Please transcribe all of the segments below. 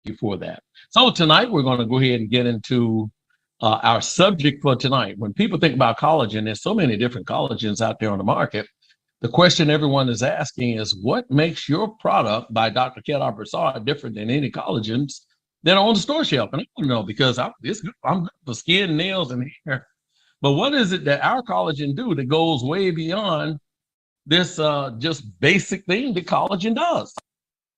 you for that. So tonight we're going to go ahead and get into our subject for tonight. When people think about collagen, there's so many different collagens out there on the market. The question everyone is asking is, what makes your product by Dr. Kedar Prasad different than any collagens that are on the store shelf? And I don't know, because I'm good for skin, nails, and hair. But what is it that our collagen do that goes way beyond this just basic thing that collagen does?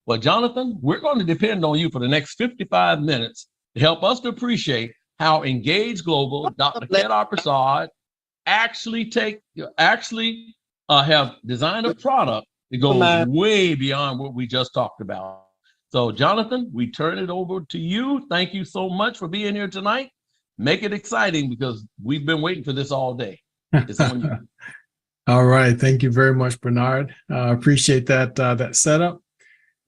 Well, Jonathan, we're going to depend on you for the next 55 minutes to help us to appreciate how Engage Global, Dr. Kedar Prasad, actually have designed a product that goes way beyond what we just talked about. So, Jonathan, we turn it over to you. Thank you so much for being here tonight. Make it exciting, because we've been waiting for this all day. It's on you. All right. Thank you very much, Bernard. Appreciate that setup.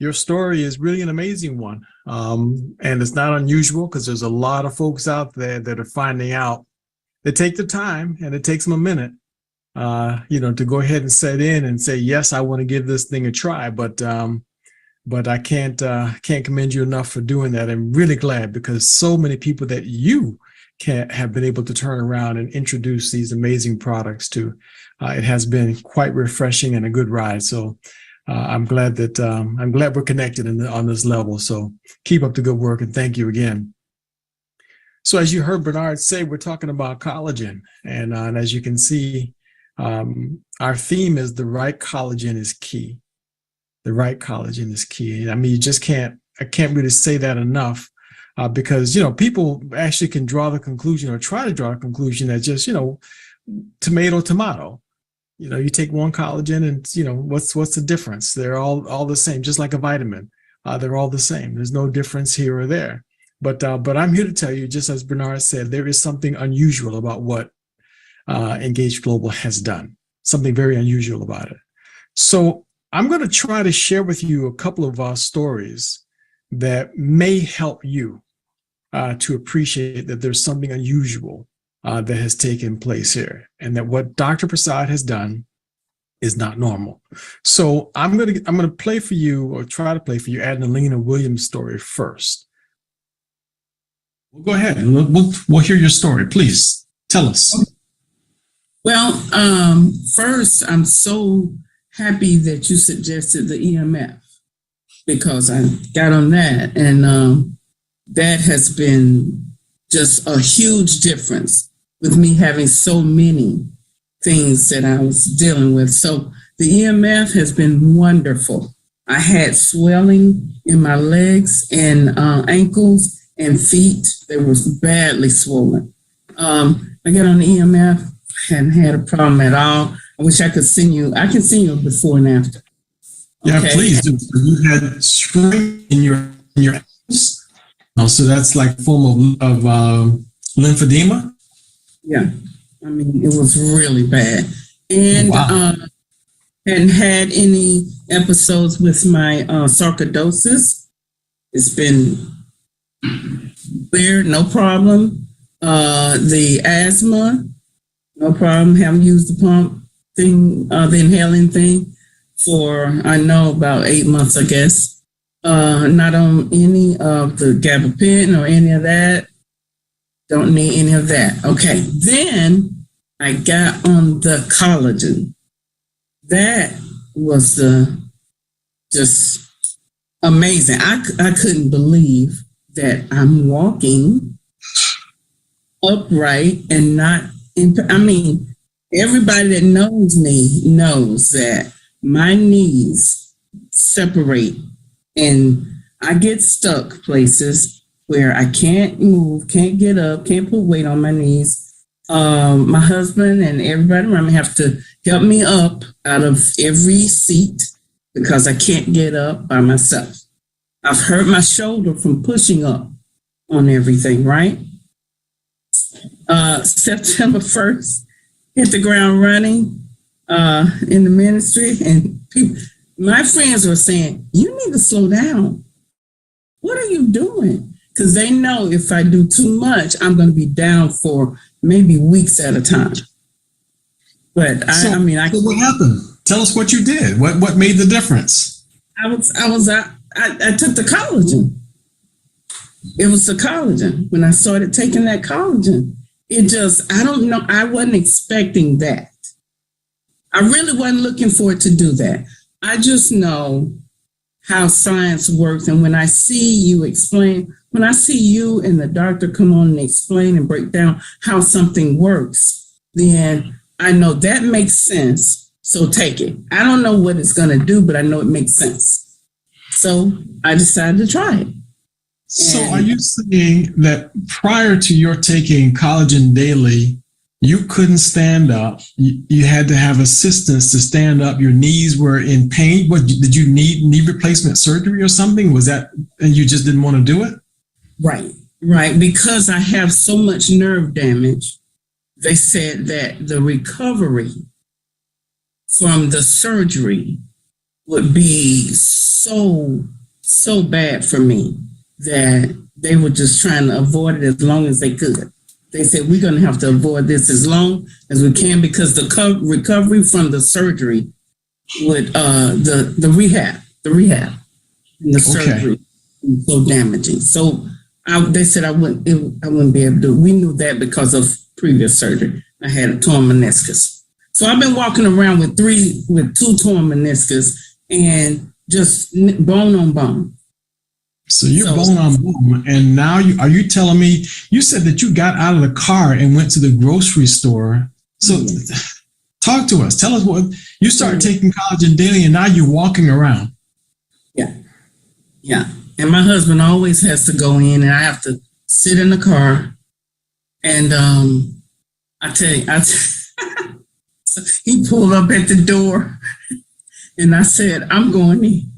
Your story is really an amazing one. And it's not unusual, because there's a lot of folks out there that are finding out. They take the time, and it takes them a minute, to go ahead and set in and say, yes, I want to give this thing a try. But I can't commend you enough for doing that. I'm really glad, because so many people that you have been able to turn around and introduce these amazing products to. It has been quite refreshing and a good ride. So I'm glad we're connected on this level. So keep up the good work, and thank you again. So as you heard Bernard say, we're talking about collagen, and as you can see, our theme is the right collagen is key. The right collagen is key. I mean, I can't really say that enough, because, people actually can draw the conclusion, or try to draw a conclusion that just, tomato. You take one collagen and, what's the difference? They're all the same, just like a vitamin. They're all the same. There's no difference here or there. But I'm here to tell you, just as Bernard said, there is something unusual about what Engage Global has done. Something very unusual about it. So I'm going to try to share with you a couple of our stories that may help you to appreciate that there's something unusual that has taken place here, and that what Dr. Prasad has done is not normal. So I'm gonna play for you, or try to play for you, Adnalena Williams' story first. Well, go ahead, and we'll hear your story. Please tell us. Well, first, I'm so happy that you suggested the EMF, because I got on that, and that has been just a huge difference with me having so many things that I was dealing with. So the EMF has been wonderful. I had swelling in my legs and ankles and feet. They were badly swollen. I got on the EMF, hadn't had a problem at all. I wish I could send you. I can send you a before and after. Yeah, okay. Please do. You had swelling in your ankles. So that's like a form of lymphedema? Yeah. I mean, it was really bad. And hadn't had any episodes with my sarcoidosis. It's been clear, no problem. The asthma, no problem. Haven't used the pump thing, the inhaling thing, for, I know, about 8 months, I guess. Not on any of the gabapentin or any of that. Don't need any of that. Okay, then I got on the collagen. That was just amazing. I couldn't believe that I'm walking upright and not I mean, everybody that knows me knows that my knees separate, and I get stuck places where I can't move, can't get up, can't put weight on my knees. My husband and everybody around me have to help me up out of every seat, because I can't get up by myself. I've hurt my shoulder from pushing up on everything, right? September 1st, hit the ground running in the ministry, and my friends were saying, you need to slow down. What are you doing? Because they know if I do too much, I'm going to be down for maybe weeks at a time. But so what happened? Tell us what you did. What made the difference? I took the collagen. It was the collagen. When I started taking that collagen, it just, I don't know, I wasn't expecting that. I really wasn't looking for it to do that. I just know how science works. And when I see you explain, when I see you and the doctor come on and explain and break down how something works, then I know that makes sense. So take it. I don't know what it's going to do, but I know it makes sense. So I decided to try it. So are you saying that prior to your taking Collagen Daily, you couldn't stand up? You had to have assistance to stand up. Your knees were in pain. What, did you need knee replacement surgery or something? Was that, and you just didn't want to do it? Right. Because I have so much nerve damage, they said that the recovery from the surgery would be so bad for me that they were just trying to avoid it as long as they could. They said, we're going to have to avoid this as long as we can because the recovery from the surgery would, the rehab and the surgery was so damaging. So they said I wouldn't be able to do it. We knew that because of previous surgery. I had a torn meniscus. So I've been walking around with two torn meniscus and just bone on bone. So you're bone on bone, and now are you telling me, you said that you got out of the car and went to the grocery store. So talk to us. Tell us what, you started taking Collagen Daily and now you're walking around. Yeah. And my husband always has to go in and I have to sit in the car. And I tell you, so he pulled up at the door and I said, I'm going in.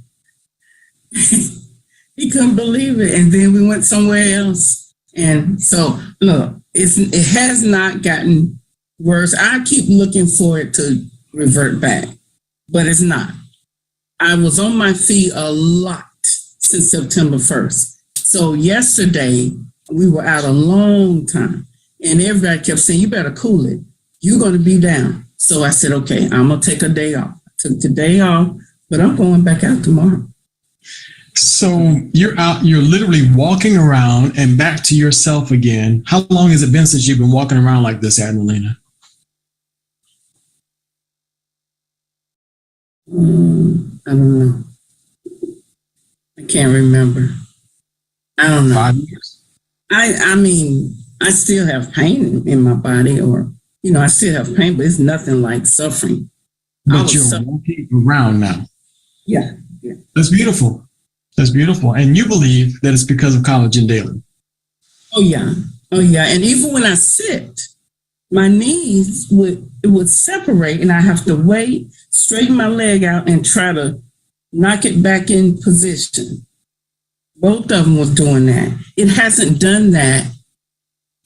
He couldn't believe it. And then we went somewhere else. And so, look, it has not gotten worse. I keep looking for it to revert back, but it's not. I was on my feet a lot since September 1st. So yesterday, we were out a long time. And everybody kept saying, you better cool it. You're going to be down. So I said, okay, I'm going to take a day off. I took the day off, but I'm going back out tomorrow. So you're out, you're literally walking around and back to yourself again. How long has it been since you've been walking around like this, Adnalena? I don't know. I can't remember. I don't know. 5 years? I mean, I still have pain in my body, or, I still have pain, but it's nothing like suffering. But you're walking around now. Yeah. That's beautiful. That's beautiful. And you believe that it's because of Collagen Daily. Oh, yeah. And even when I sit, my knees would separate and I have to wait, straighten my leg out and try to knock it back in position. Both of them was doing that. It hasn't done that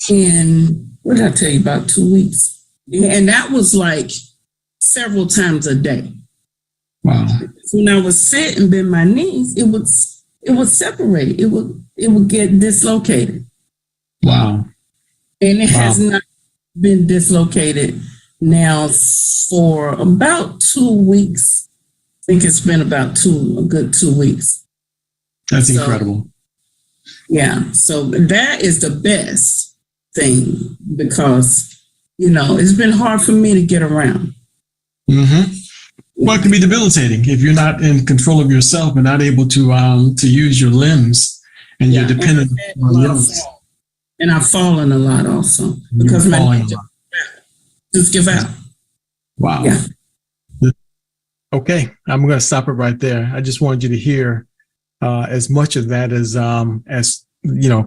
in, what did I tell you, about 2 weeks? And that was like several times a day. Wow. When I would sit and bend my knees, it would separate. It would get dislocated. Wow. And it has not been dislocated now for about 2 weeks. I think it's been about a good 2 weeks. That's incredible. Yeah. So that is the best thing because, it's been hard for me to get around. Mm-hmm. Well, it can be debilitating if you're not in control of yourself and not able to use your limbs, and you're dependent on limbs. And I've fallen a lot also because my knee just give out. Wow. Yeah. Okay, I'm going to stop it right there. I just wanted you to hear as much of that as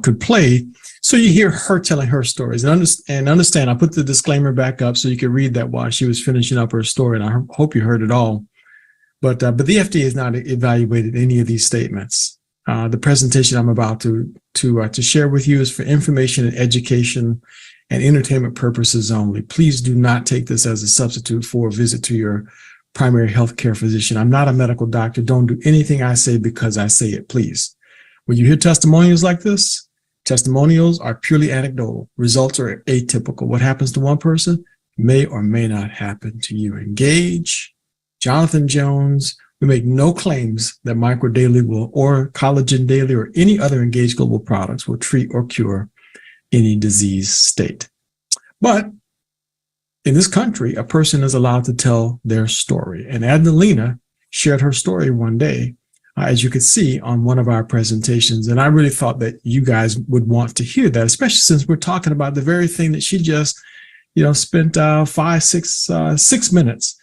could play, so you hear her telling her stories and understand. I put the disclaimer back up so you could read that while she was finishing up her story, and I hope you heard it all. But the FDA has not evaluated any of these statements. The presentation I'm about to share with you is for information and education and entertainment purposes only. Please do not take this as a substitute for a visit to your primary health care physician. I'm not a medical doctor. Don't do anything I say because I say it, please. When you hear testimonials like this, testimonials are purely anecdotal. Results are atypical. What happens to one person may or may not happen to you. Engage Jonathan Jones We make no claims that Micro Daily will, or Collagen Daily, or any other Engage Global products will treat or cure any disease state. But in this country, a person is allowed to tell their story. And Adnalena shared her story one day, as you could see on one of our presentations. And I really thought that you guys would want to hear that, especially since we're talking about the very thing that she just, spent 6 minutes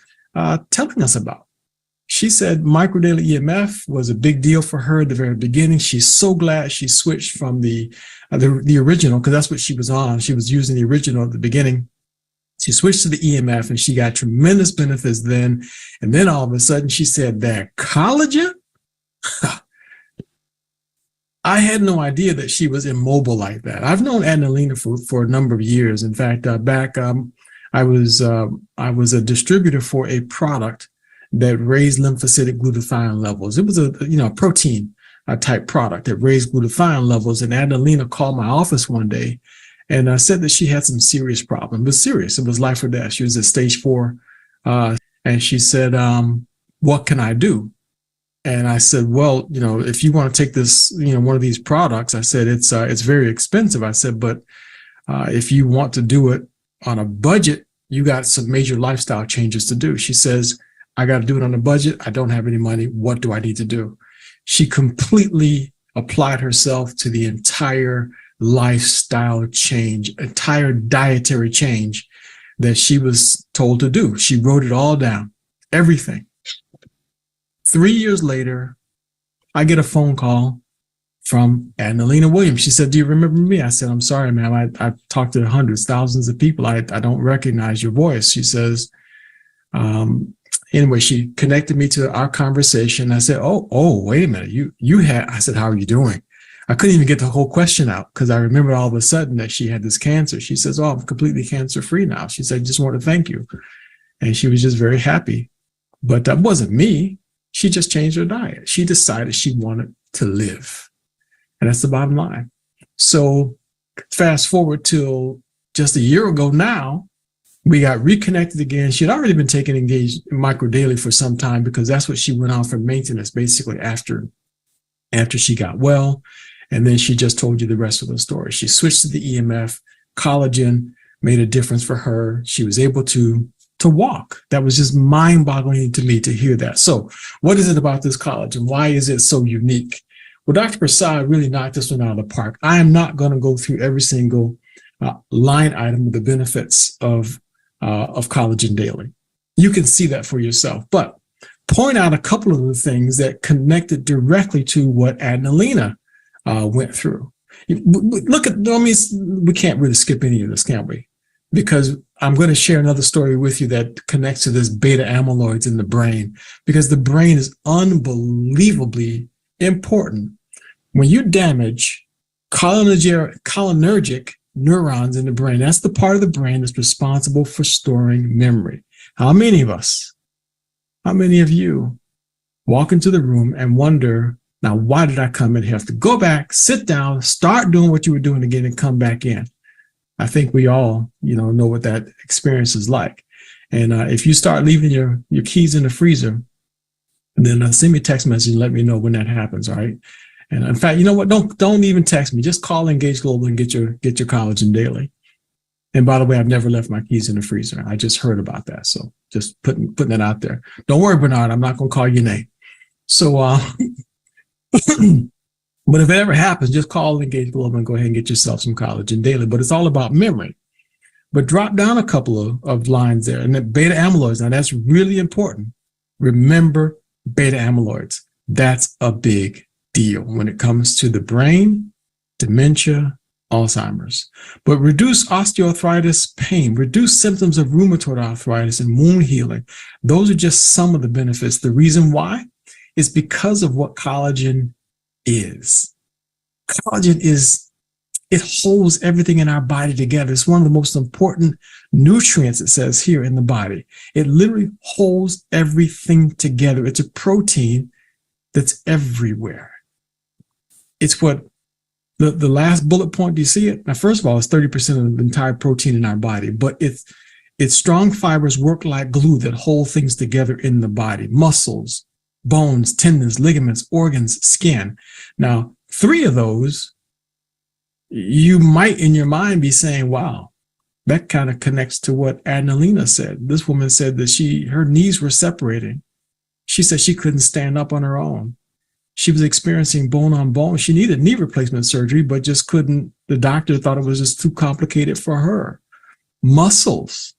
telling us about. She said Micro Daily EMF was a big deal for her at the very beginning. She's so glad she switched from the original, because that's what she was on. She was using the original at the beginning. She switched to the EMF and she got tremendous benefits then. And then all of a sudden she said that collagen? I had no idea that she was immobile like that. I've known Adnalena for a number of years. In fact, back I was a distributor for a product that raised lymphocytic glutathione levels. It was a protein type product that raised glutathione levels. And Adnalena called my office one day and said that she had some serious problem. It was serious. It was life or death. She was at stage 4. And she said, what can I do? And I said, well, if you want to take this, one of these products, I said, it's very expensive. I said, but if you want to do it on a budget, you got some major lifestyle changes to do. She says, I got to do it on a budget. I don't have any money. What do I need to do? She completely applied herself to the entire lifestyle change, entire dietary change that she was told to do. She wrote it all down, everything. 3 years later, I get a phone call from Adnalena Williams. She said, do you remember me? I said, I'm sorry, ma'am. I've talked to hundreds, thousands of people. I don't recognize your voice. She says, anyway, she connected me to our conversation. I said, oh, wait a minute. I said, how are you doing? I couldn't even get the whole question out because I remembered all of a sudden that she had this cancer. She says, oh, I'm completely cancer free now. She said, just want to thank you. And she was just very happy. But that wasn't me. She just changed her diet. She decided she wanted to live. And that's the bottom line. So fast forward till just a year ago now, we got reconnected again. She had already been taking Engage Micro Daily for some time because that's what she went on for maintenance, basically after she got well. And then she just told you the rest of the story. She switched to the EMF. Collagen made a difference for her. She was able to walk. That was just mind-boggling to me to hear that. So what is it about this collagen? Why is it so unique? Well, Dr. Prasad really knocked this one out of the park. I am not going to go through every single line item of the benefits of Collagen Daily. You can see that for yourself, but point out a couple of the things that connected directly to what Adnalena went through. Look at, we can't really skip any of this, can we? Because I'm going to share another story with you that connects to this beta amyloids in the brain, because the brain is unbelievably important. When you damage cholinergic neurons in the brain, that's the part of the brain that's responsible for storing memory. How many of you walk into the room and wonder, now, why did I come in here? Have to go back, sit down, start doing what you were doing again and come back in? I think we all, know what that experience is like. And if you start leaving your keys in the freezer, then send me a text message and let me know when that happens. All right. And in fact, you know what? Don't even text me. Just call Engage Global and get your Collagen Daily. And by the way, I've never left my keys in the freezer. I just heard about that. So just putting that out there. Don't worry, Bernard. I'm not going to call your name. So, but if it ever happens, just call Engage Global and go ahead and get yourself some Collagen Daily. But it's all about memory. But drop down a couple of lines there. And the beta amyloids, now that's really important. Remember beta amyloids. That's a big deal when it comes to the brain, dementia, Alzheimer's. But reduce osteoarthritis pain, reduce symptoms of rheumatoid arthritis and wound healing. Those are just some of the benefits. The reason why is because of what collagen is. Collagen it holds everything in our body together. It's one of the most important nutrients, it says here, in the body. It literally holds everything together. It's a protein that's everywhere. It's what the last bullet point, do you see it? Now, first of all, it's 30% of the entire protein in our body, but its strong fibers work like glue that hold things together in the body. Muscles, bones, tendons, ligaments, organs, skin. Now, 3 of those, you might in your mind be saying, wow, that kind of connects to what Adnalena said. This woman said that her knees were separating. She said she couldn't stand up on her own. She was experiencing bone on bone. She needed knee replacement surgery, but just couldn't. The doctor thought it was just too complicated for her. Muscles.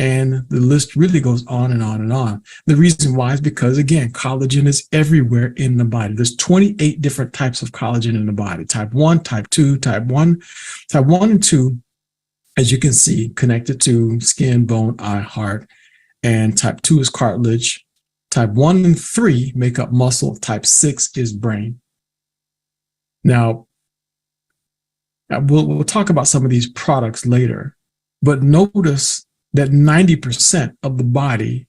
And the list really goes on and on and on. The reason why is because, again, collagen is everywhere in the body. There's 28 different types of collagen in the body. Type 1, type 2, type 1. Type 1 and 2, as you can see, connected to skin, bone, eye, heart. And type 2 is cartilage. Type 1 and 3 make up muscle. Type 6 is brain. Now, we'll talk about some of these products later, but notice that 90% of the body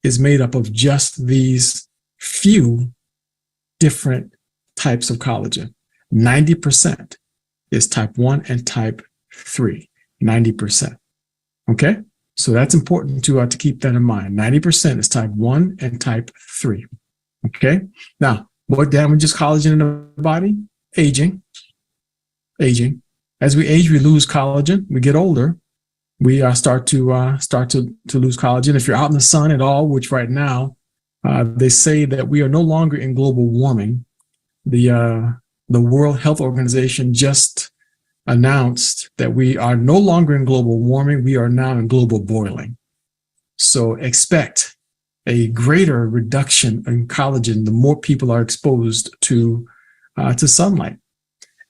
is made up of just these few different types of collagen. 90% is type 1 and type 3. 90%. Okay? So that's important to keep that in mind. 90% is type 1 and type 3. Okay? Now, what damages collagen in the body? Aging. Aging. As we age, we lose collagen. We get older. We start to lose collagen. If you're out in the sun at all, which right now they say that we are no longer in global warming. The World Health Organization just announced that we are no longer in global warming. We are now in global boiling. So expect a greater reduction in collagen the more people are exposed to sunlight,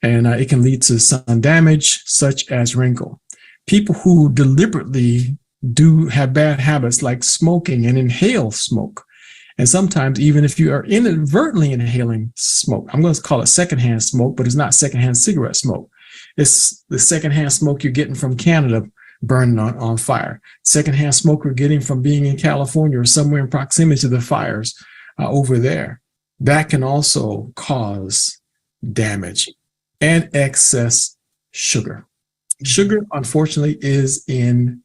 and it can lead to sun damage such as wrinkle. People who deliberately do have bad habits like smoking and inhale smoke, and sometimes even if you are inadvertently inhaling smoke, I'm going to call it secondhand smoke, but it's not secondhand cigarette smoke. It's the secondhand smoke you're getting from Canada burning on fire. Secondhand smoke we're getting from being in California or somewhere in proximity to the fires over there. That can also cause damage and excess sugar. Sugar, unfortunately, is in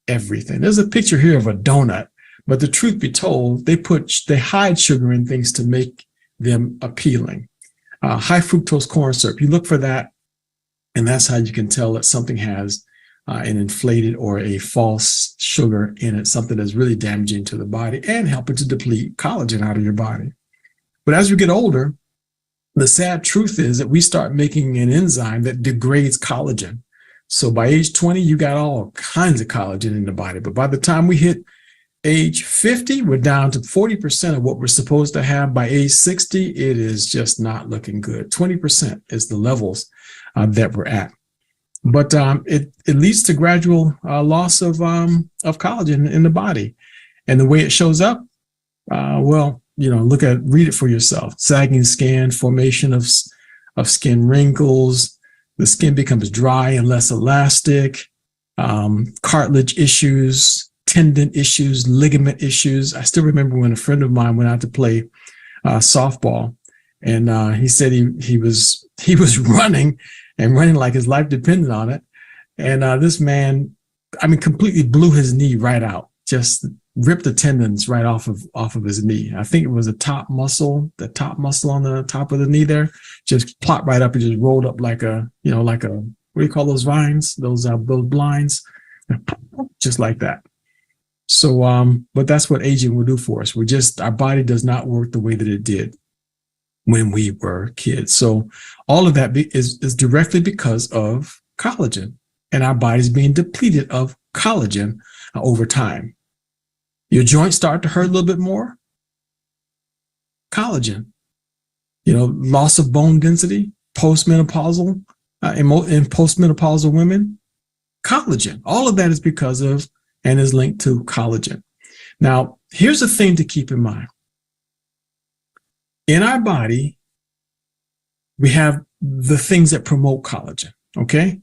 everything. There's a picture here of a donut, but the truth be told, they hide sugar in things to make them appealing. High fructose corn syrup, you look for that, and that's how you can tell that something has an inflated or a false sugar in it, something that's really damaging to the body and helping to deplete collagen out of your body. But as we get older, the sad truth is that we start making an enzyme that degrades collagen. So by age 20, you got all kinds of collagen in the body. But by the time we hit age 50, we're down to 40% of what we're supposed to have. By age 60, it is just not looking good. 20% is the levels that we're at. But it leads to gradual loss of collagen in the body. And the way it shows up, read it for yourself. Sagging skin, formation of skin wrinkles. The skin becomes dry and less elastic, cartilage issues, tendon issues, ligament issues. I still remember when a friend of mine went out to play softball, and he said he was running like his life depended on it. And this man, completely blew his knee right out, just ripped the tendons right off of his knee. I think it was the top muscle on the top of the knee there, just plopped right up and just rolled up like a, what do you call those vines? Those blinds, just like that. So, but that's what aging will do for us. Our body does not work the way that it did when we were kids. So all of that is directly because of collagen, and our body's being depleted of collagen over time. Your joints start to hurt a little bit more. Collagen, loss of bone density, postmenopausal, in postmenopausal women, collagen. All of that is because of and is linked to collagen. Now, here's the thing to keep in mind. In our body, we have the things that promote collagen, okay?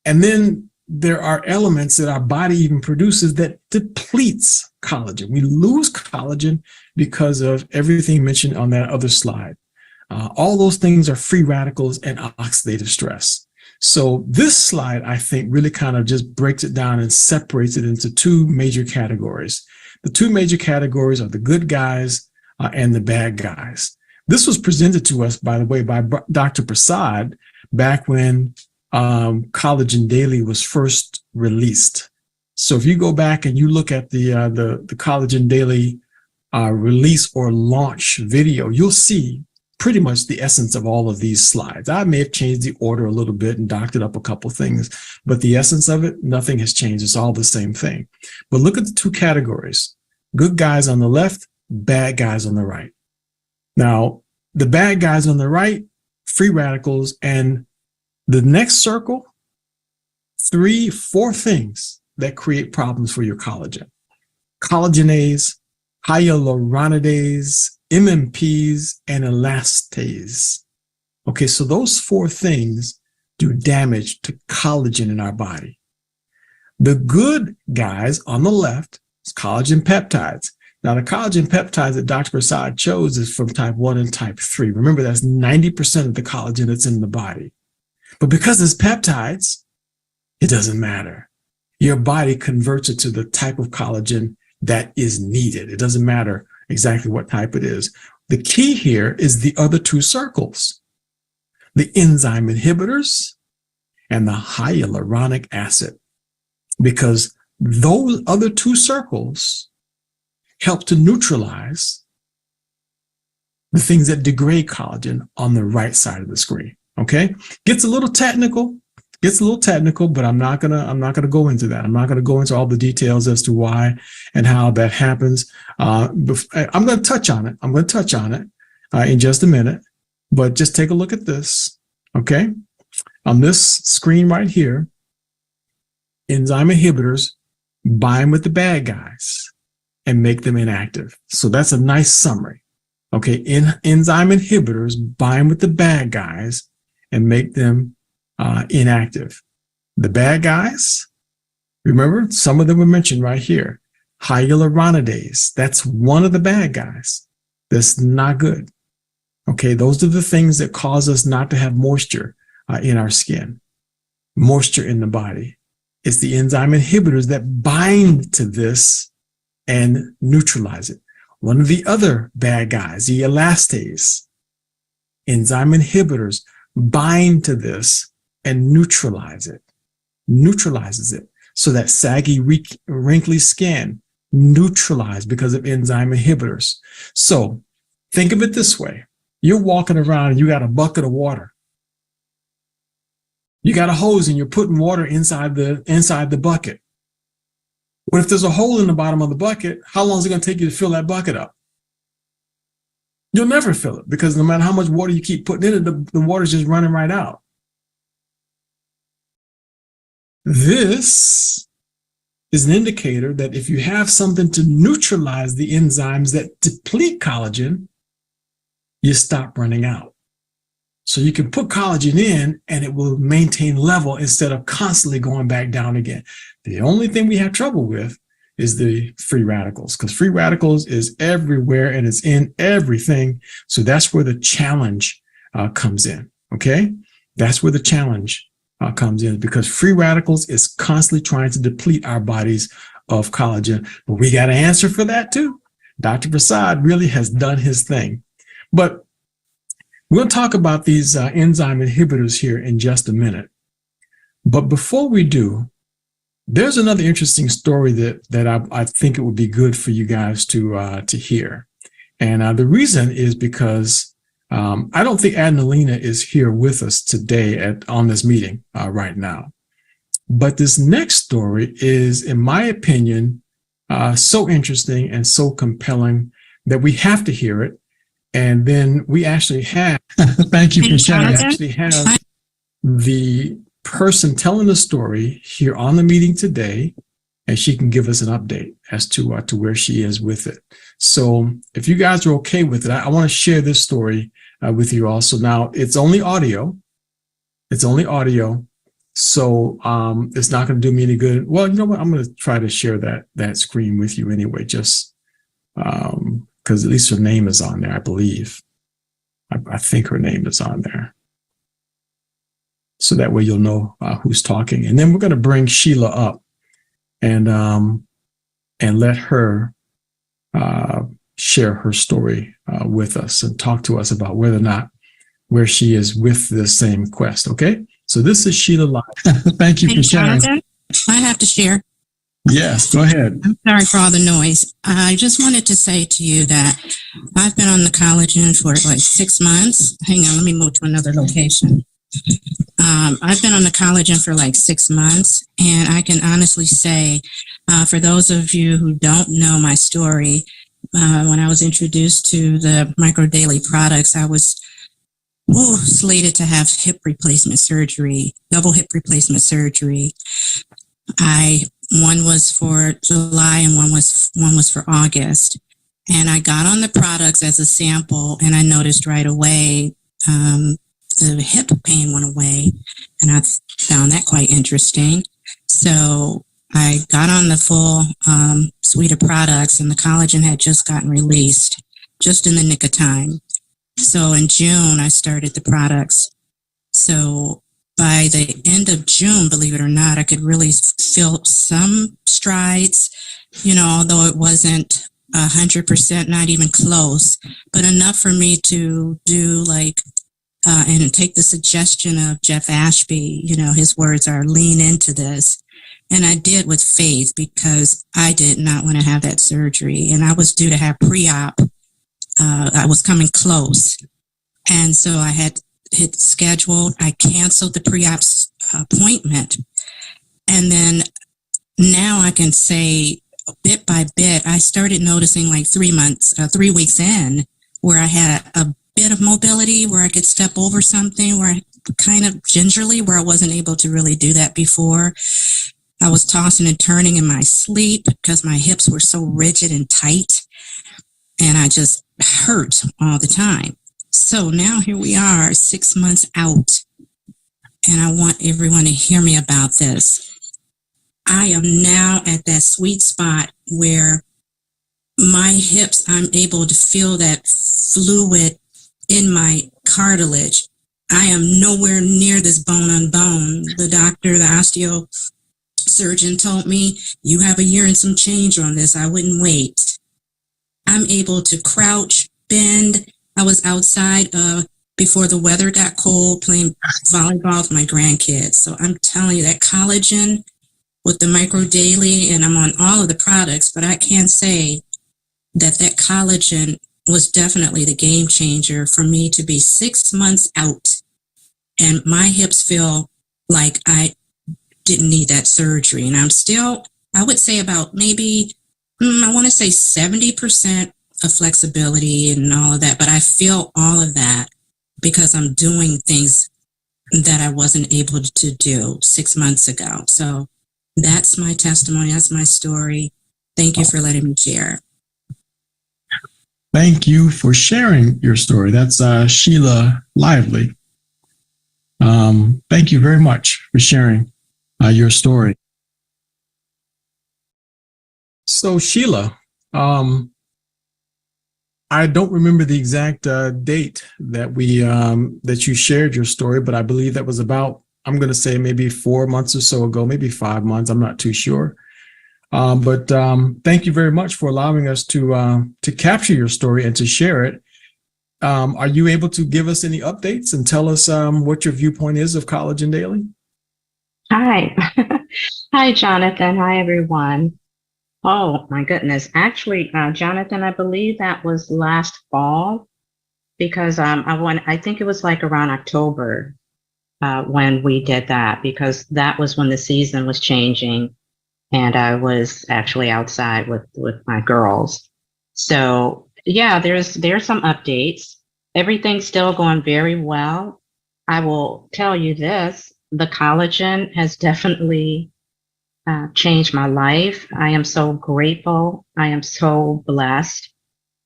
And then there are elements that our body even produces that depletes collagen. We lose collagen because of everything mentioned on that other slide. All those things are free radicals and oxidative stress. So this slide, I think, really kind of just breaks it down and separates it into 2 major categories. The 2 major categories are the good guys and the bad guys. This was presented to us, by the way, by Dr. Prasad back when Collagen Daily was first released. So if you go back and you look at the Collagen Daily release or launch video, you'll see pretty much the essence of all of these slides. I may have changed the order a little bit and doctored up a couple things, but the essence of it, nothing has changed. It's all the same thing. But look at the two categories: good guys on the left, bad guys on the right. Now, the bad guys on the right, free radicals, and the next circle, 4 things that create problems for your collagen: collagenase, hyaluronidase, MMPs, and elastase. Okay, so those 4 things do damage to collagen in our body. The good guys on the left is collagen peptides. Now, the collagen peptides that Dr. Prasad chose is from type 1 and type 3. Remember, that's 90% of the collagen that's in the body. But because it's peptides, it doesn't matter. Your body converts it to the type of collagen that is needed. It doesn't matter exactly what type it is. The key here is the other 2 circles, the enzyme inhibitors and the hyaluronic acid, because those other 2 circles help to neutralize the things that degrade collagen on the right side of the screen. Okay, gets a little technical, but I'm not gonna go into that. I'm not gonna go into all the details as to why and how that happens. I'm gonna touch on it. In just a minute, but just take a look at this. Okay, on this screen right here, enzyme inhibitors bind with the bad guys and make them inactive. So that's a nice summary. Okay, enzyme inhibitors bind with the bad guys and make them inactive. The bad guys, remember, some of them were mentioned right here. Hyaluronidase, that's one of the bad guys. That's not good. Okay, those are the things that cause us not to have moisture in our skin, moisture in the body. It's the enzyme inhibitors that bind to this and neutralize it. One of the other bad guys, the elastase, enzyme inhibitors bind to this and neutralizes it. So that saggy, wrinkly skin neutralized because of enzyme inhibitors. So think of it this way. You're walking around and you got a bucket of water. You got a hose and you're putting water inside the bucket. But if there's a hole in the bottom of the bucket, how long is it going to take you to fill that bucket up? You'll never fill it, because no matter how much water you keep putting in it, the water's just running right out. This is an indicator that if you have something to neutralize the enzymes that deplete collagen, you stop running out. So you can put collagen in and it will maintain level instead of constantly going back down again. The only thing we have trouble with is the free radicals, because free radicals is everywhere and it's in everything. So that's where the challenge comes in. Okay, that's where the challenge comes in, because free radicals is constantly trying to deplete our bodies of collagen. But we got an answer for that too. Dr. Prasad really has done his thing. But we'll talk about these enzyme inhibitors here in just a minute. But before we do, there's another interesting story that I think it would be good for you guys to hear. And the reason is because I don't think Adnalena is here with us today on this meeting right now. But this next story is, in my opinion, so interesting and so compelling that we have to hear it. And then we actually have, thank you for sharing, we actually have the person telling the story here on the meeting today, and she can give us an update as to where she is with it. So if you guys are okay with it, I want to share this story with you also. Now, it's only audio. So it's not going to do me any good. Well, you know what? I'm going to try to share that screen with you anyway, just because at least her name is on there, I believe. I think her name is on there. So that way you'll know who's talking. And then we're going to bring Sheila up and let her share her story with us and talk to us about whether or not where she is with the same quest. Okay, so this is Sheila Live. Thank you for sharing. Jonathan, I have to share. Yes, go ahead. I'm sorry for all the noise. I just wanted to say to you that I've been on the collagen for like 6 months. Hang on, let me move to another location. I've been on the collagen for like 6 months, and I can honestly say, for those of you who don't know my story, when I was introduced to the Micro Daily products, I was slated to have hip replacement surgery, double hip replacement surgery. One was for July and one was for August. And I got on the products as a sample, and I noticed right away the hip pain went away, and I found that quite interesting. So I got on the full suite of products, and the collagen had just gotten released, just in the nick of time. So in June, I started the products. So by the end of June, believe it or not, I could really feel some strides, although it wasn't 100%, not even close, but enough for me to do and take the suggestion of Jeff Ashby. His words are lean into this. And I did with faith, because I did not want to have that surgery. And I was due to have pre-op. I was coming close. And so I had hit scheduled. I canceled the pre-op appointment. And then now I can say bit by bit, I started noticing like 3 weeks in, where I had a bit of mobility, where I could step over something, where I kind of gingerly, where I wasn't able to really do that before. I was tossing and turning in my sleep because my hips were so rigid and tight, and I just hurt all the time. So now here we are 6 months out, and I want everyone to hear me about this. I am now at that sweet spot where my hips, I'm able to feel that fluid in my cartilage. I am nowhere near this bone on bone. The doctor, the osteosurgeon told me, you have a year and some change on this. I wouldn't wait. I'm able to crouch, bend. I was outside before the weather got cold playing volleyball with my grandkids. So I'm telling you, that collagen with the Micro Daily, and I'm on all of the products, but I can say that collagen was definitely the game changer for me to be 6 months out. And my hips feel like I didn't need that surgery. And I'm still, I would say about maybe, I want to say 70% of flexibility and all of that. But I feel all of that because I'm doing things that I wasn't able to do 6 months ago. So that's my testimony. That's my story. Thank you for letting me share. Thank you for sharing your story. That's Sheila Lively. Thank you very much for sharing your story. So Sheila, I don't remember the exact date that that you shared your story, but I believe that was about, I'm going to say maybe 4 months or so ago, maybe 5 months. I'm not too sure. But thank you very much for allowing us to capture your story and to share it. Are you able to give us any updates and tell us what your viewpoint is of Collagen Daily? Hi. Hi, Jonathan. Hi, everyone. Oh, my goodness. Actually, Jonathan, I believe that was last fall, because I think it was like around October when we did that, because that was when the season was changing. And I was actually outside with my girls. So yeah, there's some updates. Everything's still going very well. I will tell you this, the collagen has definitely changed my life. I am so grateful. I am so blessed,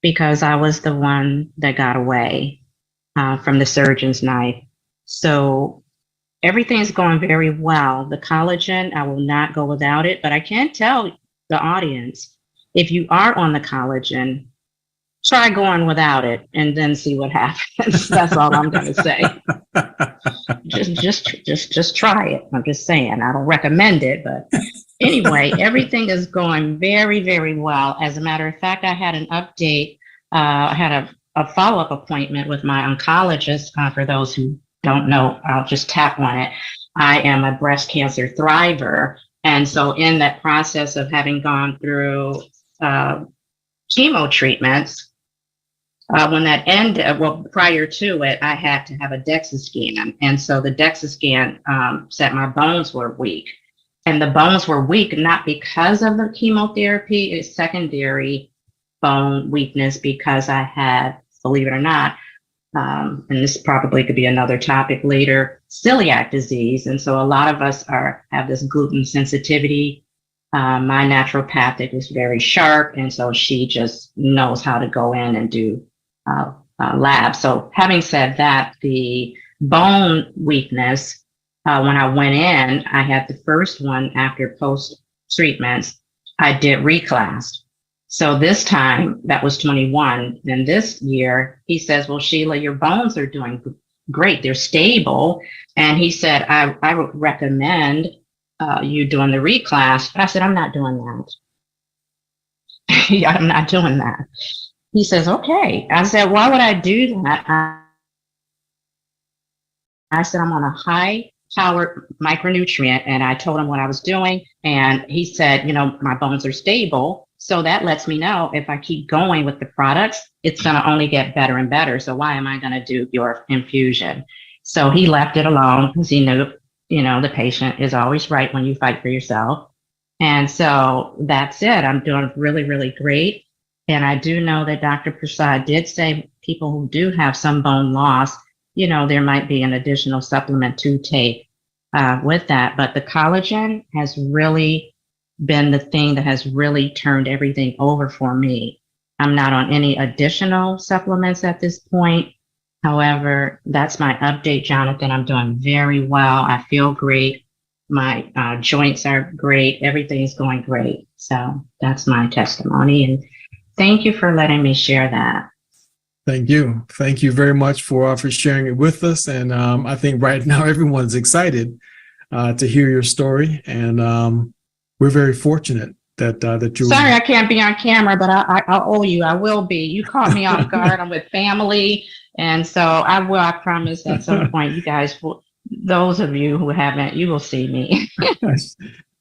because I was the one that got away from the surgeon's knife. So everything's going very well. The collagen, I will not go without it, but I can tell the audience, if you are on the collagen, try going without it and then see what happens. That's all I'm going to say. Just try it. I'm just saying, I don't recommend it, but anyway, everything is going very, very well. As a matter of fact, I had an update I had a follow-up appointment with my oncologist. For those who don't know, I'll just tap on it. I am a breast cancer thriver. And so in that process of having gone through chemo treatments, when that ended, well, prior to it, I had to have a DEXA scan. And so the DEXA scan said my bones were weak. And the bones were weak, not because of the chemotherapy, it's secondary bone weakness because I had, believe it or not, and this probably could be another topic later, celiac disease. And so a lot of us have this gluten sensitivity. My naturopathic is very sharp, and so she just knows how to go in and do labs. So having said that, the bone weakness, when I went in, I had the first one after post treatments, I did reclass. So this time, that was 21. Then this year, he says, well, Sheila, your bones are doing great. They're stable. And he said, I would recommend you doing the reclass. But I said, I'm not doing that. Yeah, I'm not doing that. He says, okay. I said, why would I do that? I said, I'm on a high powered micronutrient. And I told him what I was doing. And he said, my bones are stable. So that lets me know if I keep going with the products, it's going to only get better and better. So why am I going to do your infusion? So he left it alone because he knew, the patient is always right when you fight for yourself. And so that's it. I'm doing really, really great. And I do know that Dr. Prasad did say people who do have some bone loss, there might be an additional supplement to take with that. But the collagen has really been the thing that has really turned everything over for me. I'm not on any additional supplements at this point. However, that's my update, Jonathan. I'm doing very well. I feel great. My joints are great. Everything's going great. So that's my testimony. And thank you for letting me share that. Thank you. Thank you very much for sharing it with us. And I think right now everyone's excited to hear your story. And we're very fortunate that you. Sorry, I can't be on camera, but I owe you. I will be. You caught me off guard. I'm with family, and so I will. I promise at some point, you guys will. Those of you who haven't, you will see me.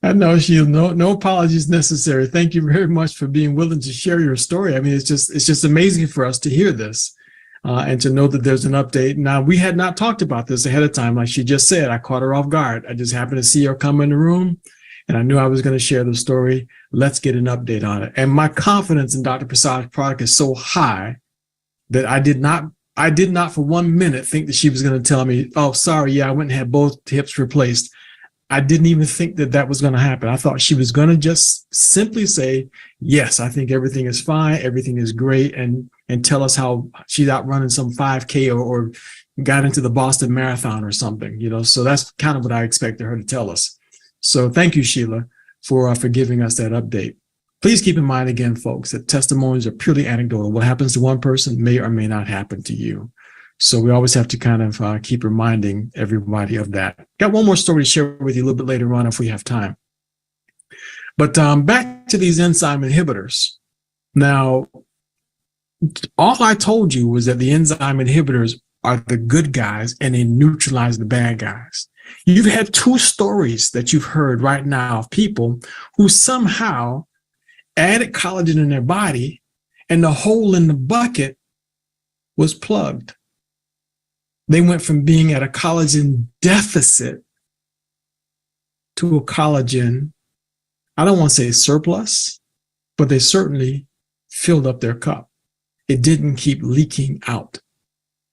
I know, Sheila. No apologies necessary. Thank you very much for being willing to share your story. I mean, it's just amazing for us to hear this. And to know that there's an update. Now, we had not talked about this ahead of time. Like she just said, I caught her off guard. I just happened to see her come in the room. And I knew I was going to share the story. Let's get an update on it. And my confidence in Dr. Prasad's product is so high that I did not for 1 minute think that she was going to tell me, oh, sorry, yeah, I went and had both hips replaced. I didn't even think that was going to happen. I thought she was going to just simply say, yes, I think everything is fine. Everything is great. And tell us how she's out running some 5K or got into the Boston Marathon or something, So that's kind of what I expected her to tell us. So thank you, Sheila, for giving us that update. Please keep in mind again, folks, that testimonies are purely anecdotal. What happens to one person may or may not happen to you. So we always have to kind of keep reminding everybody of that. Got one more story to share with you a little bit later on if we have time. But back to these enzyme inhibitors. Now, all I told you was that the enzyme inhibitors are the good guys and they neutralize the bad guys. You've had two stories that you've heard right now of people who somehow added collagen in their body and the hole in the bucket was plugged. They went from being at a collagen deficit to a collagen, I don't want to say surplus, but they certainly filled up their cup. It didn't keep leaking out.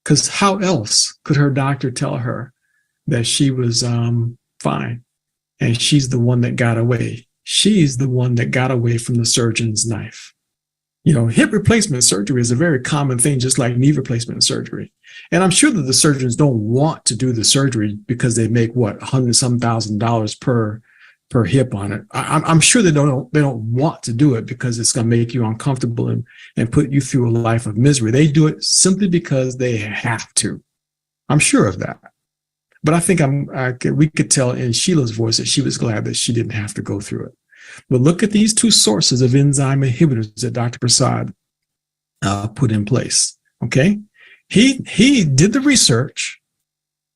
Because how else could her doctor tell her that she was fine? And she's the one that got away. She's the one that got away from the surgeon's knife. Hip replacement surgery is a very common thing, just like knee replacement surgery. And I'm sure that the surgeons don't want to do the surgery because they make $100,000 per hip on it. I'm sure they don't want to do it because it's going to make you uncomfortable and put you through a life of misery. They do it simply because they have to. I'm sure of that. But I think we could tell in Sheila's voice that she was glad that she didn't have to go through it. But look at these two sources of enzyme inhibitors that Dr. Prasad put in place. Okay. He did the research.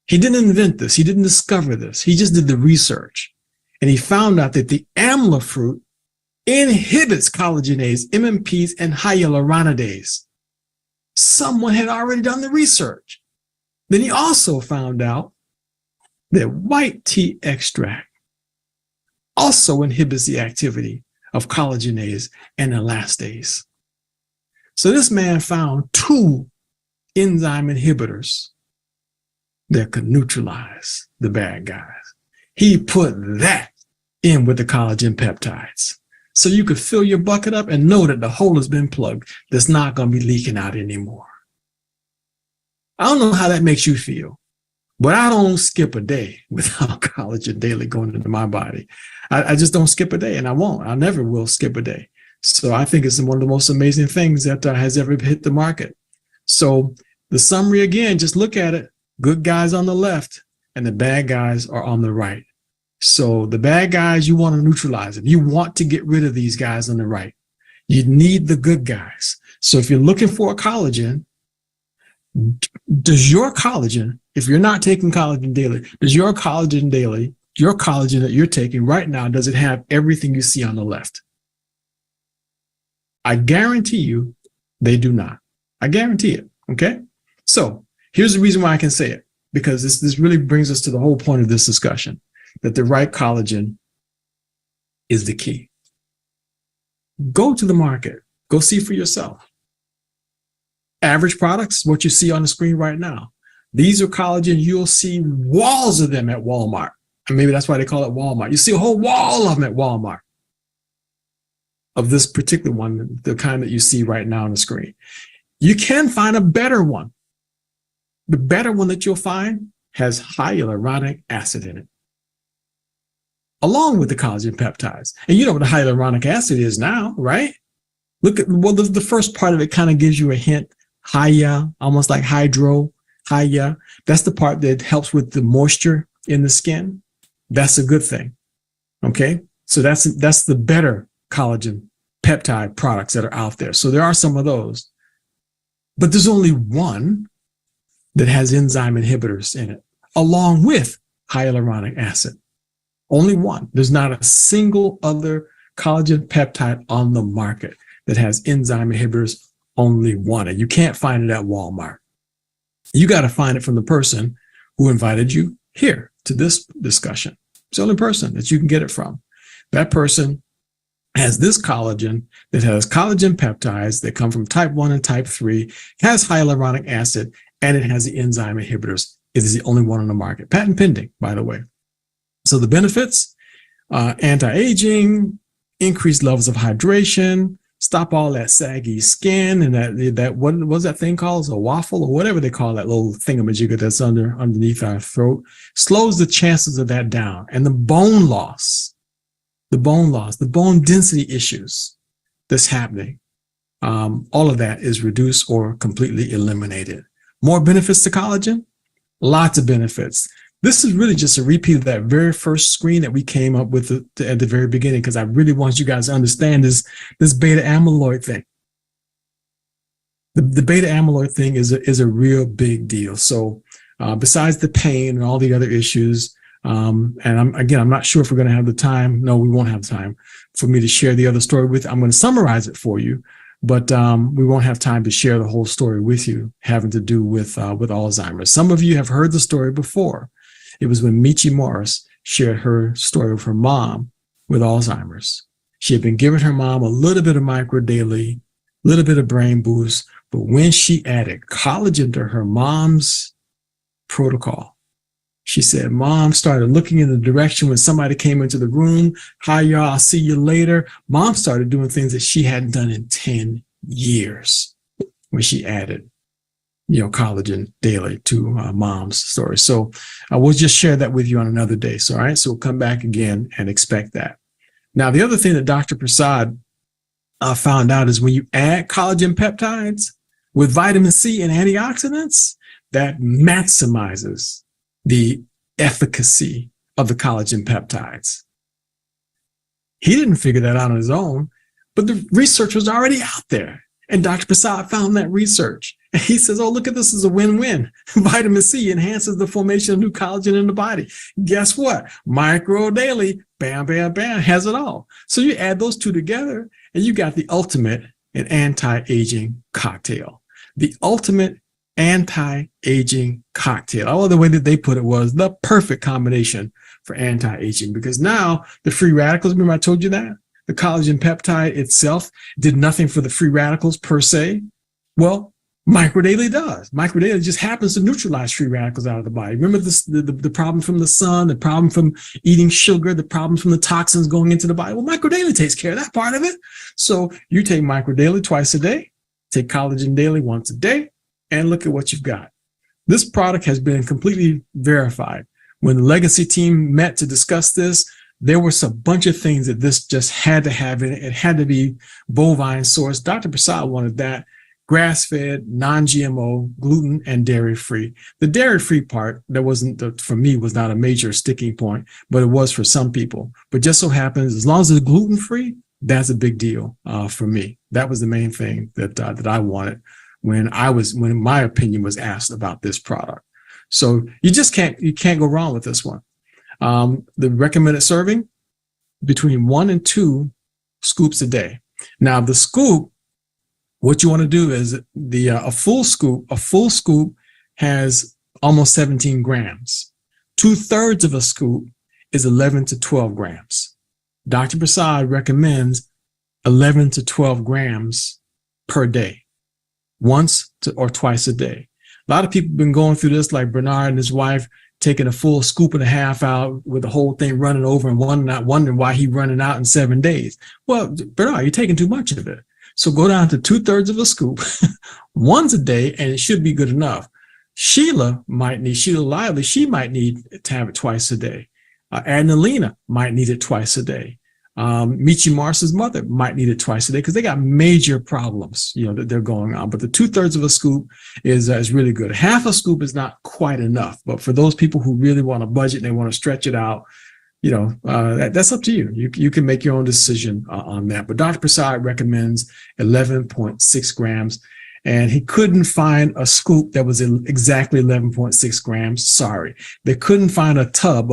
He didn't invent this. He didn't discover this. He just did the research. And he found out that the amla fruit inhibits collagenase, MMPs, and hyaluronidase. Someone had already done the research. Then he also found out that white tea extract also inhibits the activity of collagenase and elastase. So this man found 2 enzyme inhibitors that could neutralize the bad guys. He put that in with the collagen peptides. So you could fill your bucket up and know that the hole has been plugged. That's not going to be leaking out anymore. I don't know how that makes you feel, but I don't skip a day without Collagen Daily going into my body. I just don't skip a day, and I won't. I never will skip a day. So I think it's one of the most amazing things that has ever hit the market. So the summary again, just look at it. Good guys on the left and the bad guys are on the right. So the bad guys, you want to neutralize them. You want to get rid of these guys on the right. You need the good guys. So if you're looking for a collagen, does your collagen, if you're not taking Collagen Daily, does your Collagen Daily, your collagen that you're taking right now, does it have everything you see on the left? I guarantee you they do not. I guarantee it. Okay. So here's the reason why I can say it, because this really brings us to the whole point of this discussion, that the right collagen is the key. Go to the market. Go see for yourself. Average products, what you see on the screen right now. These are collagen. You'll see walls of them at Walmart. And maybe that's why they call it Walmart. You see a whole wall of them at Walmart. Of this particular one, the kind that you see right now on the screen. You can find a better one. The better one that you'll find has hyaluronic acid in it, along with the collagen peptides. And you know what the hyaluronic acid is now, right? Look at, well, the first part of it kind of gives you a hint. Hya, almost like hydro, hya. That's the part that helps with the moisture in the skin. That's a good thing. Okay. So that's the better collagen peptide products that are out there. So there are some of those, but there's only one that has enzyme inhibitors in it, along with hyaluronic acid. Only one. There's not a single other collagen peptide on the market that has enzyme inhibitors. Only one. And you can't find it at Walmart. You got to find it from the person who invited you here to this discussion. It's the only person that you can get it from. That person has this collagen that has collagen peptides that come from type 1 and type 3, has hyaluronic acid, and it has the enzyme inhibitors. It is the only one on the market. Patent pending, by the way. So the benefits, anti-aging, increased levels of hydration, stop all that saggy skin and that what was that thing called? It's a waffle or whatever they call that little thingamajigger that's underneath our throat. Slows the chances of that down. And the bone loss, the bone density issues that's happening. All of that is reduced or completely eliminated. More benefits to collagen? Lots of benefits. This is really just a repeat of that very first screen that we came up with at the very beginning, because I really want you guys to understand this beta amyloid thing. The beta amyloid thing is a real big deal. So besides the pain and all the other issues, and I'm not sure if we're going to have the time. No, we won't have time for me to share the other story with you. I'm going to summarize it for you, but we won't have time to share the whole story with you, having to do with Alzheimer's. Some of you have heard the story before. It was when Michi Morris shared her story of her mom with Alzheimer's. She had been giving her mom a little bit of micro daily, a little bit of brain boost, but when she added collagen to her mom's protocol, she said, Mom started looking in the direction when somebody came into the room. Hi, y'all, I'll see you later. Mom started doing things that she hadn't done in 10 years when she added Collagen Daily to Mom's story. So we'll just share that with you on another day. So, all right. So we'll come back again and expect that. Now, the other thing that Dr. Prasad found out is when you add collagen peptides with vitamin C and antioxidants, that maximizes the efficacy of the collagen peptides. He didn't figure that out on his own, but the research was already out there. And Dr. Prasad found that research. And he says, oh, look at this as a win-win. Vitamin C enhances the formation of new collagen in the body. Guess what? Micro Daily, bam, bam, bam, has it all. So you add those two together and you got the ultimate in anti-aging cocktail. The ultimate anti-aging cocktail. Oh, the way that they put it was the perfect combination for anti-aging, because now the free radicals, remember I told you that? The collagen peptide itself did nothing for the free radicals per se. Well, Microdaily does. Microdaily just happens to neutralize free radicals out of the body. Remember this, the problem from the sun, the problem from eating sugar, the problem from the toxins going into the body. Well, Microdaily takes care of that part of it. So you take Microdaily twice a day, take Collagen Daily once a day, and look at what you've got. This product has been completely verified. When the legacy team met to discuss this, there was a bunch of things that this just had to have in it. It had to be bovine sourced. Dr. Prasad wanted that. Grass-fed, non-GMO, gluten, and dairy-free. The dairy-free part, that wasn't, for me, was not a major sticking point, but it was for some people. But just so happens, as long as it's gluten-free, that's a big deal for me. That was the main thing that I wanted when my opinion was asked about this product. So you can't go wrong with this one. The recommended serving, between 1 and 2 scoops a day. Now the scoop, what you want to do is a full scoop has almost 17 grams. 2/3 of a scoop is 11 to 12 grams. Dr. Prasad recommends 11 to 12 grams per day, once or twice a day. A lot of people have been going through this, like Bernard and his wife, taking a full scoop and a half out with the whole thing running over and wondering why he's running out in 7 days. Well, Bernard, you're taking too much of it. So go down to 2/3 of a scoop once a day, and it should be good enough. Sheila Lively, she might need to have it twice a day. Adnalena might need it twice a day. Michi Mars's mother might need it twice a day because they got major problems, that they're going on. But the 2/3 of a scoop is really good. Half a scoop is not quite enough, but for those people who really want to budget and they want to stretch it out, that's up to you. You can make your own decision on that. But Dr. Prasad recommends 11.6 grams, and he couldn't find a scoop that was exactly 11.6 grams. Sorry. They couldn't find a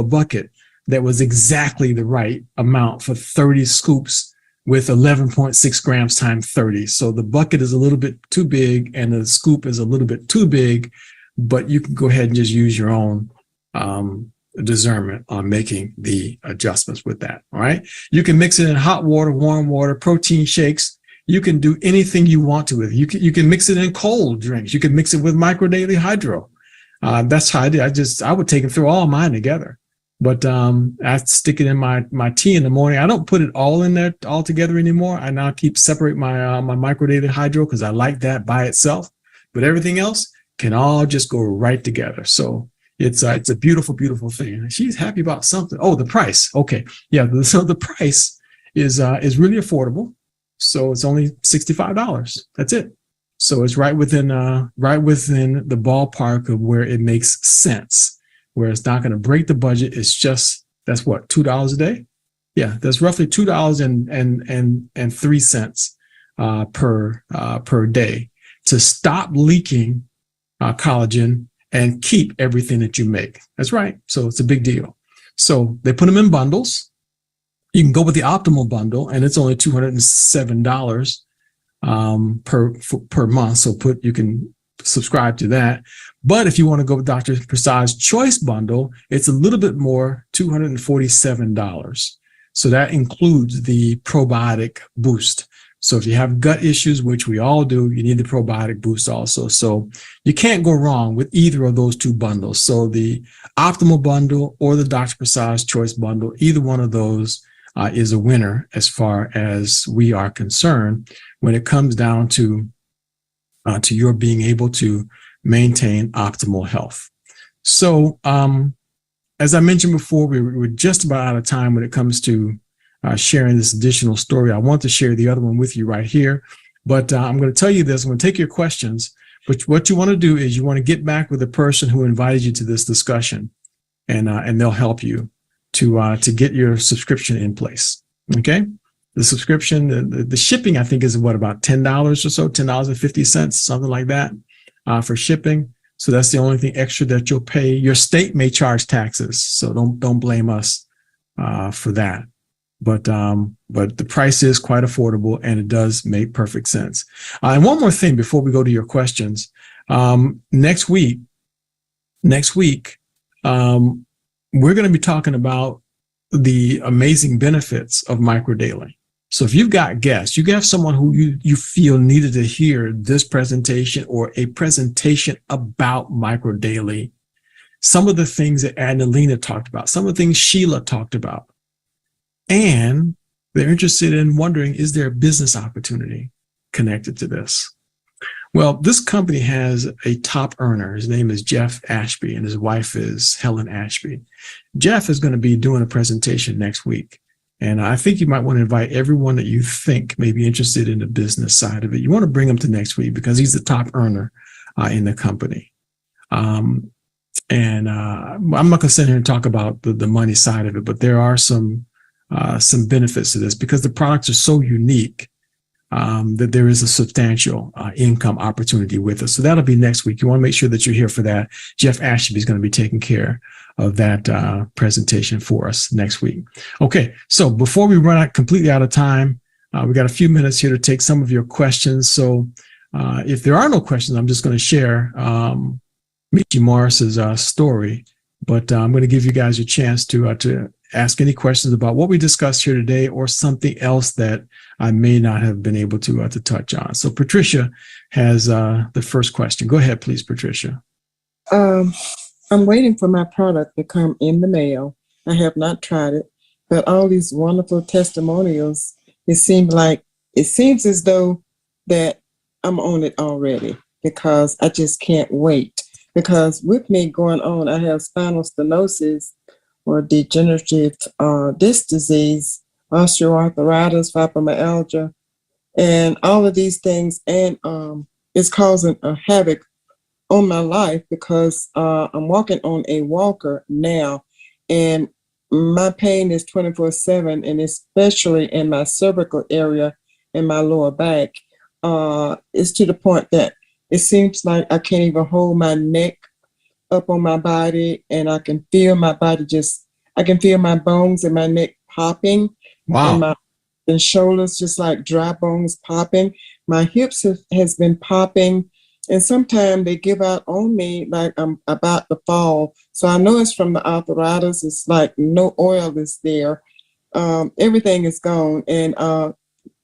bucket that was exactly the right amount for 30 scoops with 11.6 grams times 30. So the bucket is a little bit too big and the scoop is a little bit too big, but you can go ahead and just use your own discernment on making the adjustments with that. All right. You can mix it in hot water, warm water, protein shakes. You can do anything you want to with it. You can mix it in cold drinks. You can mix it with Micro Daily Hydro. That's how I did. I would take and throw all mine together. But I stick it in my tea in the morning. I don't put it all in there all together anymore. I now separate my Micro Daily Hydro because I like that by itself. But everything else can all just go right together. So it's a beautiful, beautiful thing. She's happy about something. Oh, the price. Okay. Yeah. So the price is really affordable. So it's only $65. That's it. So it's right within the ballpark of where it makes sense, where it's not going to break the budget. It's just, that's what, $2 a day? Yeah. That's roughly $2.03 per day to stop leaking collagen and keep everything that you make. That's right. So it's a big deal. So they put them in bundles. You can go with the optimal bundle, and it's only $207 per month. So you can subscribe to that. But if you want to go with Dr. Prasad's choice bundle, it's a little bit more, $247. So that includes the probiotic boost. So if you have gut issues, which we all do, you need the probiotic boost also. So you can't go wrong with either of those two bundles. So the optimal bundle or the Dr. Prasad's choice bundle, either one of those is a winner as far as we are concerned when it comes down to your being able to maintain optimal health. So as I mentioned before, we're just about out of time when it comes to sharing this additional story. I want to share the other one with you right here, but I'm going to tell you this. I'm going to take your questions, but what you want to do is you want to get back with the person who invited you to this discussion, and they'll help you to get your subscription in place. Okay. The subscription, the shipping, I think, is what, about $10 or so, $10.50, something like that, for shipping. So that's the only thing extra that you'll pay. Your state may charge taxes, so don't blame us for that. But the price is quite affordable, and it does make perfect sense. And one more thing before we go to your questions. Next week, we're going to be talking about the amazing benefits of Micro Daily. So if you've got guests, you have someone who you feel needed to hear this presentation or a presentation about Micro Daily, some of the things that Adnalena talked about, some of the things Sheila talked about, and they're interested in wondering, is there a business opportunity connected to this? Well, this company has a top earner. His name is Jeff Ashby, and his wife is Helen Ashby. Jeff is going to be doing a presentation next week. And I think you might want to invite everyone that you think may be interested in the business side of it. You want to bring him to next week because he's the top earner in the company. I'm not going to sit here and talk about the money side of it, but there are some benefits to this because the products are so unique that there is a substantial income opportunity with us. So that'll be next week. You want to make sure that you're here for that. Jeff Ashby is going to be taking care of that presentation for us next week. Okay, so before we run out completely out of time, we got a few minutes here to take some of your questions. So if there are no questions, I'm just going to share Michi Morris's story, but I'm going to give you guys a chance to ask any questions about what we discussed here today or something else that I may not have been able to touch on. So Patricia has the first question. Go ahead, please, Patricia. I'm waiting for my product to come in the mail. I have not tried it, but all these wonderful testimonials, it seems as though that I'm on it already because I just can't wait. Because with me going on, I have spinal stenosis or degenerative disc disease, osteoarthritis, fibromyalgia, and all of these things. And it's causing a havoc on my life because I'm walking on a walker now, and my pain is 24/7, and especially in my cervical area and my lower back. It's to the point that it seems like I can't even hold my neck up on my body, and I can feel my body I can feel my bones in my neck popping. Wow. And shoulders just like dry bones popping. My hips has been popping. And sometimes they give out on me like I'm about to fall. So I know it's from the arthritis. It's like no oil is there. Everything is gone. And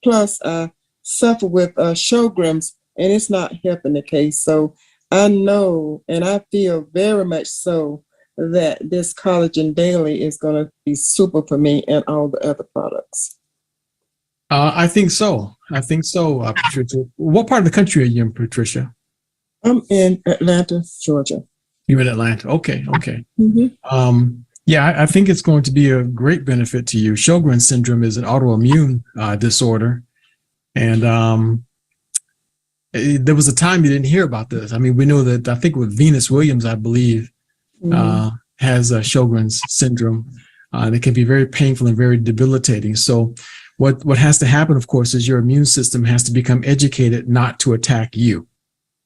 plus I suffer with Sjogren's, and it's not helping the case. So I know, and I feel very much so, that this Collagen Daily is going to be super for me and all the other products. I think so, Patricia. What part of the country are you in, Patricia? I'm in Atlanta, Georgia. You're in Atlanta. Okay. Mm-hmm. Yeah, I think it's going to be a great benefit to you. Sjogren's syndrome is an autoimmune disorder. And there was a time you didn't hear about this. I mean, we know that, I think with Venus Williams, I believe, has Sjogren's syndrome. And it can be very painful and very debilitating. So what has to happen, of course, is your immune system has to become educated not to attack you.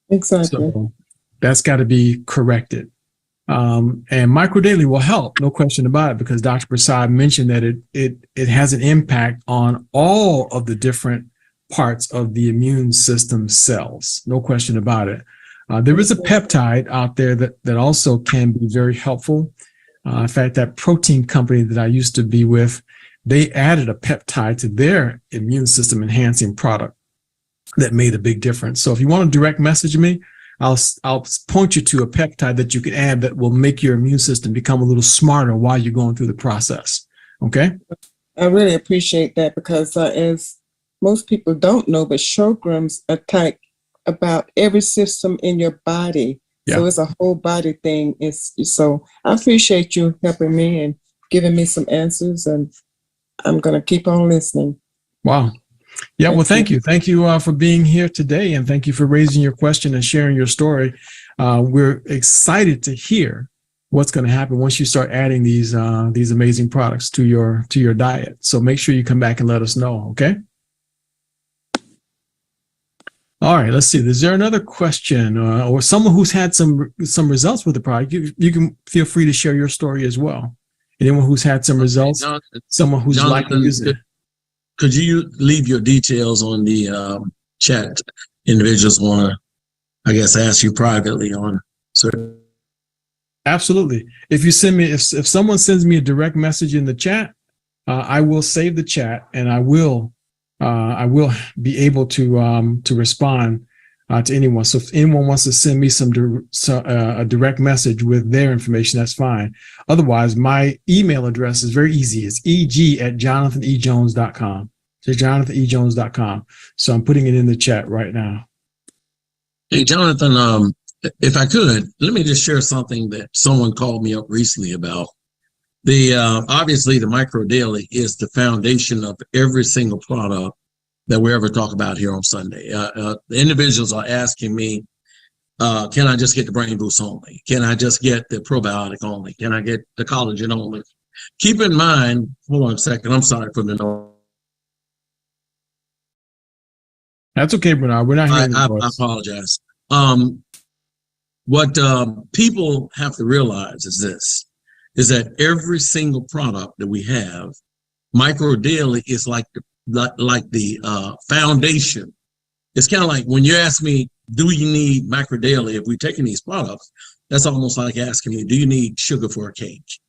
Exactly. So that's got to be corrected. And Micro Daily will help, no question about it, because Dr. Prasad mentioned that it has an impact on all of the different parts of the immune system cells, no question about it. There is a peptide out there that also can be very helpful. In fact, that protein company that I used to be with, they added a peptide to their immune system enhancing product that made a big difference. So if you want to direct message me, I'll point you to a peptide that you can add that will make your immune system become a little smarter while you're going through the process. Okay? I really appreciate that because as most people don't know, but Sjogren's attack about every system in your body. Yeah. So it's a whole body thing. So I appreciate you helping me and giving me some answers, and I'm going to keep on listening. Wow. Yeah, well, thank you. Thank you for being here today, and thank you for raising your question and sharing your story. We're excited to hear what's going to happen once you start adding these amazing products to your diet. So make sure you come back and let us know. Okay. All right, let's see. Is there another question or someone who's had some results with the product? You can feel free to share your story as well. Anyone who's had some results, someone who's liked to use it. Could you leave your details on the chat? Individuals want to, I guess, ask you privately on certain. Absolutely. If you send me, if someone sends me a direct message in the chat, I will save the chat and I will be able to respond to anyone. So if anyone wants to send me a direct message with their information, that's fine. Otherwise, my email address is very easy. It's eg@jonathanejones.com. So jonathanejones.com. So I'm putting it in the chat right now. Hey, Jonathan, if I could, let me just share something that someone called me up recently about. Obviously, the Micro Daily is the foundation of every single product that we ever talk about here on Sunday. The individuals are asking me, can I just get the Brain Boost only? Can I just get the probiotic only? Can I get the collagen only? Keep in mind, hold on a second, I'm sorry for the noise. That's okay, Bernard. We're not hearing I apologize. What people have to realize is this, is that every single product that we have, Micro Daily is like the foundation. It's kind of like when you ask me, do you need Micro Daily? If we're taking these products, that's almost like asking me, do you need sugar for a cake?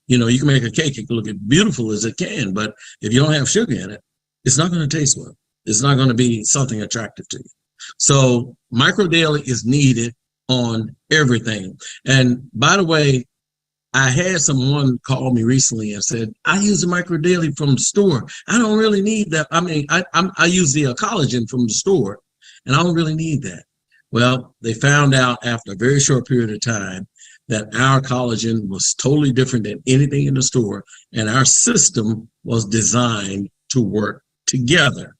You know, you can make a cake, it can look as beautiful as it can, but if you don't have sugar in it, it's not going to taste well. It's not going to be something attractive to you. So Micro Daily is needed on everything. And by the way, I had someone call me recently and said, I use the Micro Daily from the store. I don't really need that. I mean, I use the collagen from the store and I don't really need that. Well, they found out after a very short period of time that our collagen was totally different than anything in the store. And our system was designed to work together.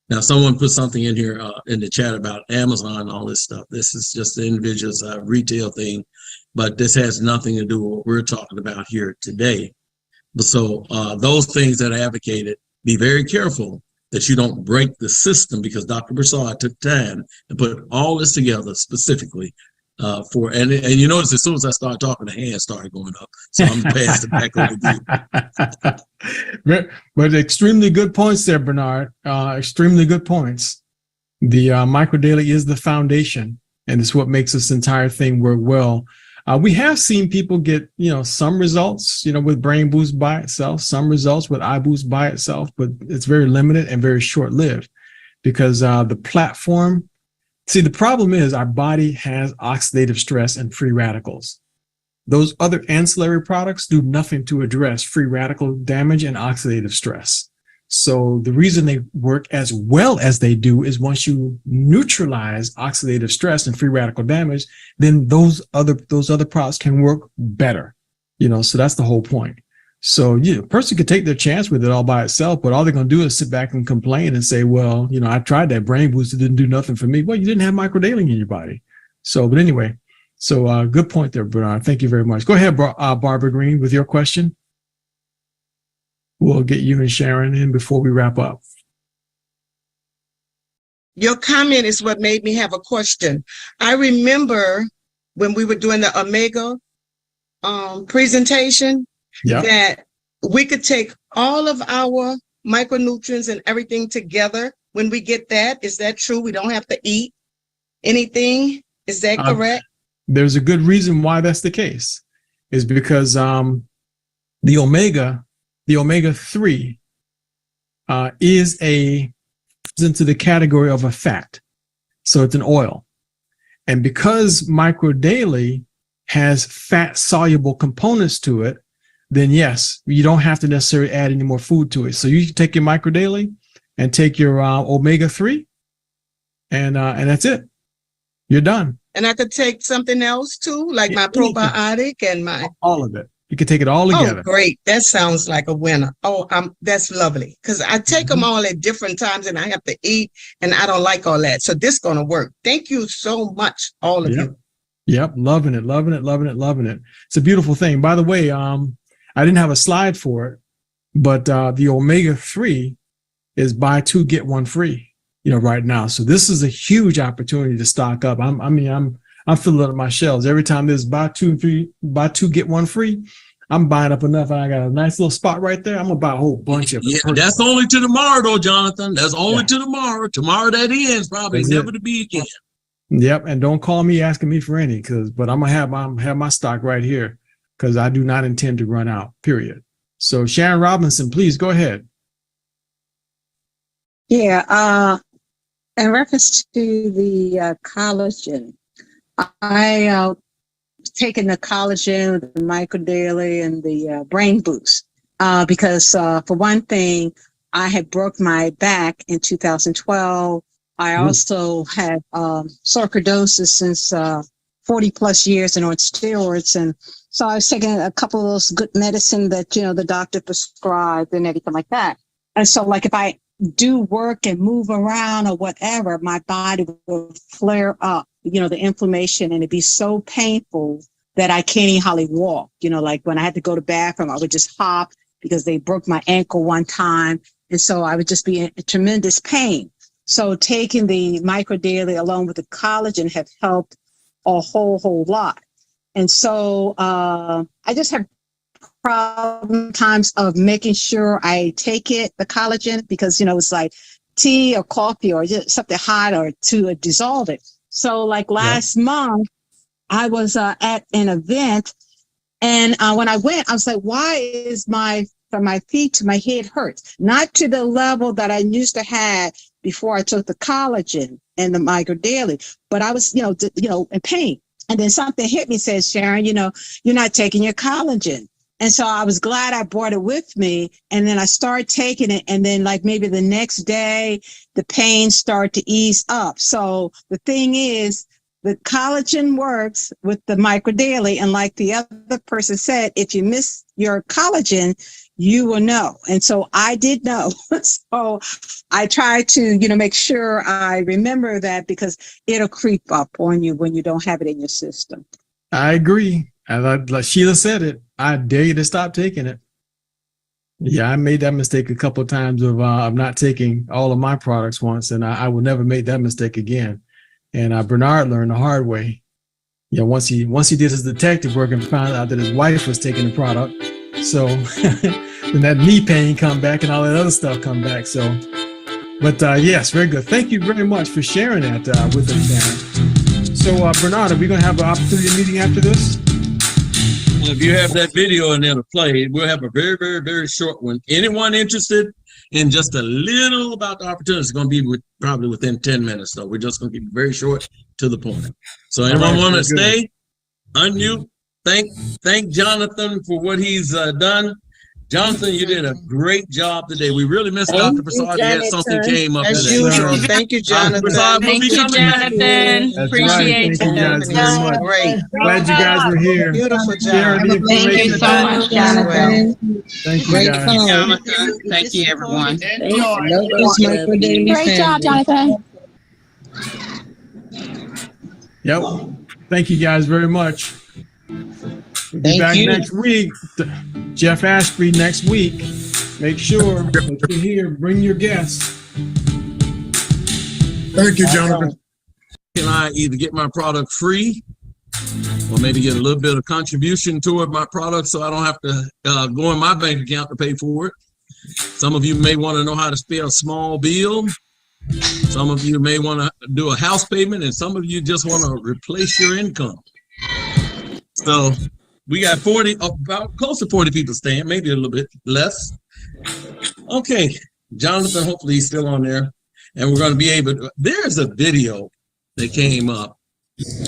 Now, someone put something in here in the chat about Amazon and all this stuff. This is just the individual's retail thing, but this has nothing to do with what we're talking about here today. So those things that I advocated, be very careful that you don't break the system, because Dr. Broussard took time and put all this together specifically and you notice as soon as I started talking, the hands started going up. So I'm passing back over to you. But extremely good points there, Bernard. Extremely good points. The Micro Daily is the foundation, and it's what makes this entire thing work well. We have seen people get, some results, with Brain Boost by itself, some results with iBoost by itself, but it's very limited and very short-lived because the platform. See, the problem is our body has oxidative stress and free radicals. Those other ancillary products do nothing to address free radical damage and oxidative stress. So the reason they work as well as they do is once you neutralize oxidative stress and free radical damage, then those other products can work better. So that's the whole point. So a person could take their chance with it all by itself, but all they're going to do is sit back and complain and say, well, I tried that Brain Boost, it didn't do nothing for me. Well, you didn't have Micro Daily in your body. So, but anyway, good point there, Bernard. Thank you very much. Go ahead, Barbara Green, with your question. We'll get you and Sharon in before we wrap up. Your comment is what made me have a question. I remember when we were doing the Omega presentation, that we could take all of our micronutrients and everything together when we get that. Is that true? We don't have to eat anything. Is that correct? There's a good reason why that's the case, is because the omega-3 is into the category of a fat. So it's an oil. And because Micro Daily has fat soluble components to it, then yes, you don't have to necessarily add any more food to it. So you can take your Micro Daily and take your omega-3 and that's it. You're done. And I could take something else too, like my probiotic and all of it. You can take it all together. Oh, great. That sounds like a winner. Oh, that's lovely. Because I take them all at different times and I have to eat and I don't like all that. So this is going to work. Thank you so much, all of you. Yep, loving it, loving it, loving it, loving it. It's a beautiful thing. By the way, I didn't have a slide for it, but the omega-3 is buy two get one free, right now. So this is a huge opportunity to stock up. I'm filling up my shelves every time there's buy two get one free. I'm buying up enough, and I got a nice little spot right there. I'm gonna buy a whole bunch of it. Yeah, that's only to tomorrow, though, Jonathan. That's only to tomorrow. Tomorrow that ends, probably That's never it. to be again. Yep, and don't call me asking me for any, but I'm gonna have my stock right here because I do not intend to run out. Period. So Sharon Robinson, please go ahead. Yeah, in reference to the collagen, I taken the collagen, the micro daily, and the brain boost because for one thing, I had broke my back in 2012. I also had sarcoidosis since 40 plus years and on steroids, and so I was taking a couple of those good medicine that the doctor prescribed and everything like that. And so, like, if I do work and move around or whatever, my body will flare up, the inflammation, and it'd be so painful that I can't even hardly walk. Like when I had to go to the bathroom, I would just hop because they broke my ankle one time. And so I would just be in tremendous pain. So taking the micro daily along with the collagen have helped a whole lot. And so I just have times of making sure I take the collagen, because it's like tea or coffee or just something hot or to dissolve it. So like last month I was at an event, and when I went, I was like, why is from my feet to my head hurts? Not to the level that I used to have before I took the collagen and the micro daily, but I was in pain. And then something hit me, says, Sharon, you're not taking your collagen. And so I was glad I brought it with me. And then I started taking it. And then like maybe the next day, the pain started to ease up. So the thing is, the collagen works with the micro daily. And like the other person said, if you miss your collagen, you will know. And so I did know. So I try to, make sure I remember that, because it'll creep up on you when you don't have it in your system. I agree. And like Sheila said it, I dare you to stop taking it. Yeah, I made that mistake a couple of times of not taking all of my products once, and I will never make that mistake again. And Bernard learned the hard way. Once he did his detective work and found out that his wife was taking the product, so then that knee pain come back and all that other stuff come back. So, but yes, very good. Thank you very much for sharing that with us, Darren. So Bernard, are we going to have an opportunity meeting after this? Well, if you have that video and it'll play, we'll have a very, very, very short one. Anyone interested in just a little about the opportunity is going to be probably within 10 minutes, though. We're just going to keep it very short to the point. So anyone want to stay, unmute, thank Jonathan for what he's done. Jonathan, you did a great job today. We really missed Dr. Prasad. He had something came up As today. usual. Thank you, Jonathan. Thank you, Jonathan. Appreciate Thank you guys very much. Great. Glad you guys were here. Beautiful Sharing job. the Thank you information. so much, Jonathan. Thank you Great guys. fun. Jonathan, thank you, everyone. Great job, Jonathan. Yep. Thank you guys very much. We'll be back next week. Jeff Ashby next week. Make sure that you're here. Bring your guests. Thank you, Jonathan. Can I either get my product free or maybe get a little bit of contribution toward my product so I don't have to go in my bank account to pay for it? Some of you may want to know how to pay a small bill. Some of you may want to do a house payment, and some of you just want to replace your income. So we got about close to 40 people staying, maybe a little bit less. Okay, Jonathan, hopefully he's still on there. And we're going to be able to, there's a video that came up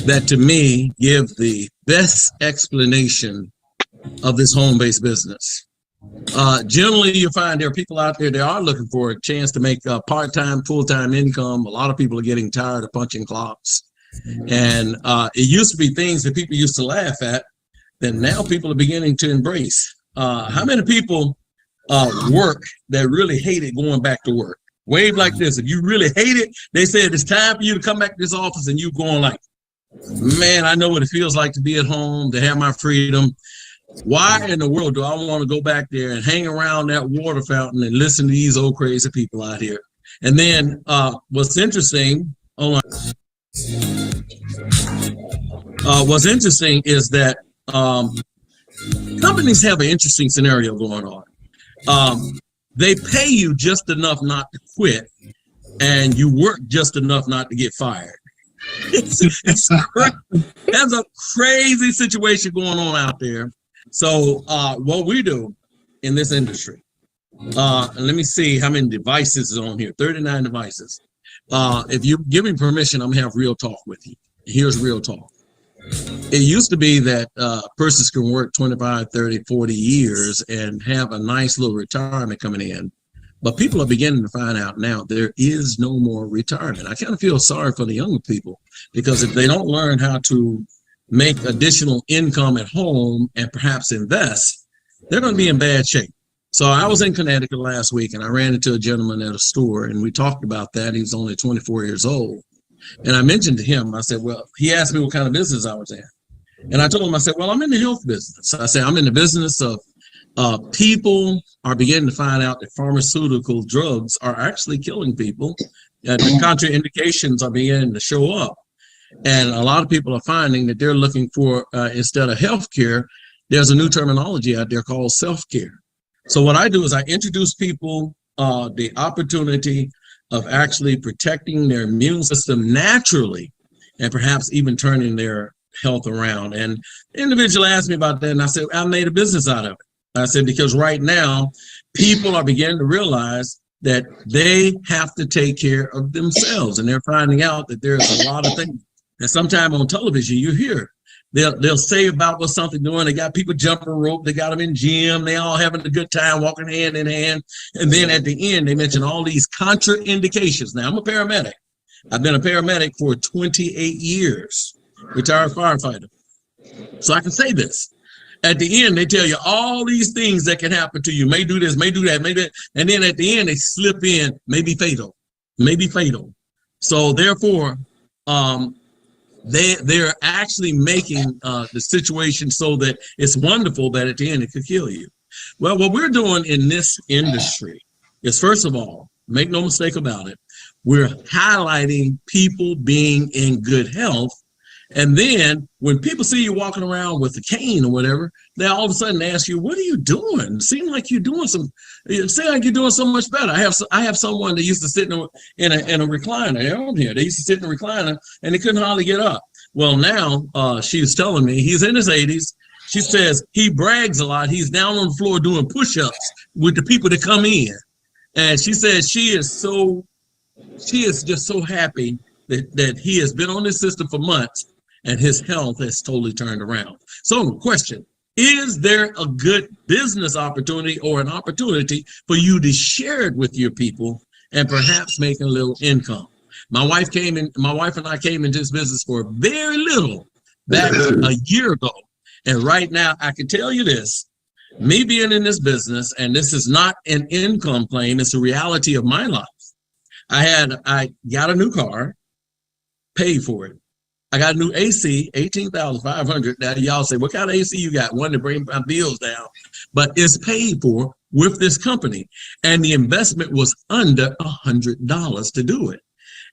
that to me gives the best explanation of this home-based business. Generally, you find there are people out there that are looking for a chance to make a part-time, full-time income. A lot of people are getting tired of punching clocks. And it used to be things that people used to laugh at that now people are beginning to embrace. How many people work that really hated going back to work? Wave like this. If you really hate it, they said it's time for you to come back to this office, and you going like, man, I know what it feels like to be at home, to have my freedom. Why in the world do I want to go back there and hang around that water fountain and listen to these old crazy people out here? And then what's interesting, what's interesting is that companies have an interesting scenario going on. They pay you just enough not to quit, and you work just enough not to get fired. That's a crazy situation going on out there. So what we do in this industry, let me see how many devices is on here. 39 devices. If you give me permission, I'm gonna have real talk with you. Here's real talk. It used to be that persons can work 25, 30, 40 years and have a nice little retirement coming in. But people are beginning to find out now there is no more retirement. I kind of feel sorry for the younger people, because if they don't learn how to make additional income at home and perhaps invest, they're going to be in bad shape. So I was in Connecticut last week, and I ran into a gentleman at a store, and we talked about that. He was only 24 years old. And I mentioned to him, I said, well, he asked me what kind of business I was in. And I told him, I said, well, I'm in the health business. I said, I'm in the business of people are beginning to find out that pharmaceutical drugs are actually killing people. The contraindications are beginning to show up. And a lot of people are finding that they're looking for, instead of healthcare, there's a new terminology out there called self-care. So what I do is I introduce people the opportunity of actually protecting their immune system naturally, and perhaps even turning their health around. And the individual asked me about that, and I said, I made a business out of it. I said, because right now, people are beginning to realize that they have to take care of themselves, and they're finding out that there's a lot of things. And sometime on television, you hear they'll say about what something doing. They got people jumping rope. They got them in gym. They all having a good time, walking hand in hand. And then at the end, they mention all these contraindications. Now, I'm a paramedic. I've been a paramedic for 28 years, retired firefighter. So I can say this. At the end, they tell you all these things that can happen to you. May do this, may do that, may do that. And then at the end, they slip in, may be fatal, may be fatal. So therefore, they're actually making the situation so that it's wonderful that at the end it could kill you. Well, what we're doing in this industry is, first of all, make no mistake about it, we're highlighting people being in good health. And then when people see you walking around with a cane or whatever, they all of a sudden ask you, what are you doing? It seems like you're doing so much better. I have someone that used to sit in a recliner. They're on here. They used to sit in a recliner and they couldn't hardly get up. Well, now she was telling me he's in his 80s. She says he brags a lot. He's down on the floor doing push-ups with the people that come in. And she says she is just so happy that he has been on this system for months and his health has totally turned around. So question, is there a good business opportunity or an opportunity for you to share it with your people and perhaps make a little income? My wife and I came into this business for very little back a year ago. And right now I can tell you this, me being in this business, and this is not an income claim, it's a reality of my life. I got a new car, paid for it. I got a new AC, $18,500. Now y'all say, what kind of AC you got? One to bring my bills down, but it's paid for with this company. And the investment was under $100 to do it.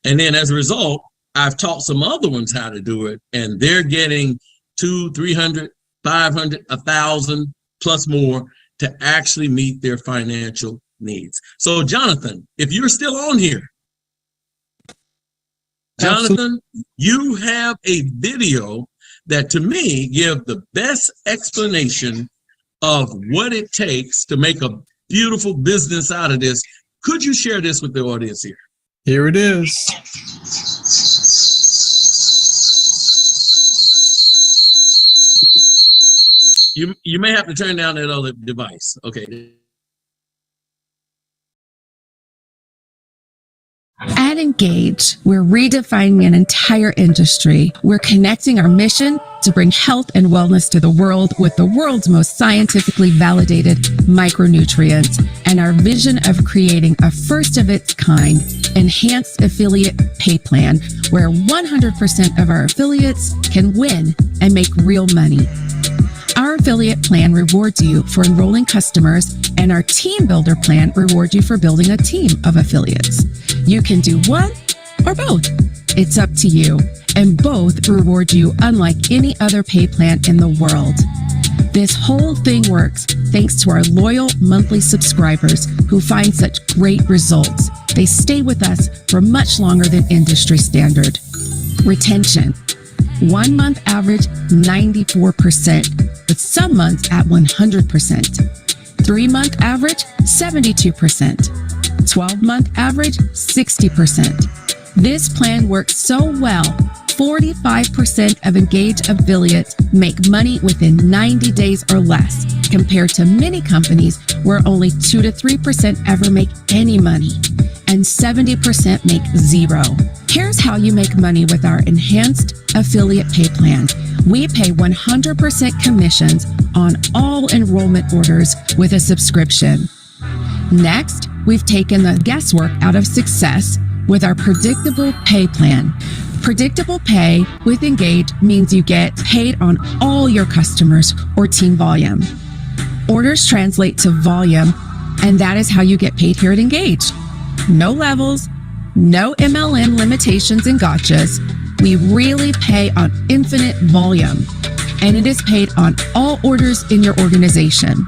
And then as a result, I've taught some other ones how to do it, and they're getting $200, $300, $500, $1,000 plus more to actually meet their financial needs. So Jonathan, if you're still on here, Jonathan, you have a video that to me give the best explanation of what it takes to make a beautiful business out of this. Could you share this with the audience here? Here it is. You may have to turn down that other device. Okay. At Engage, we're redefining an entire industry. We're connecting our mission to bring health and wellness to the world with the world's most scientifically validated micronutrients, and our vision of creating a first of its kind Enhanced Affiliate Pay Plan, where 100% of our affiliates can win and make real money. Our affiliate plan rewards you for enrolling customers, and our team builder plan rewards you for building a team of affiliates. You can do one or both. It's up to you, and both reward you unlike any other pay plan in the world. This whole thing works thanks to our loyal monthly subscribers who find such great results. They stay with us for much longer than industry standard. Retention. 1 month average 94%, with some months at 100%. 3 month average 72%. 12 month average 60%. This plan works so well, 45% of engaged affiliates make money within 90 days or less, compared to many companies where only 2 to 3% ever make any money, and 70% make zero. Here's how you make money with our enhanced affiliate pay plan. We pay 100% commissions on all enrollment orders with a subscription. Next, we've taken the guesswork out of success with our predictable pay plan. Predictable pay with Engage means you get paid on all your customers or team volume. Orders translate to volume, and that is how you get paid here at Engage. No levels, no MLM limitations and gotchas. We really pay on infinite volume, and it is paid on all orders in your organization.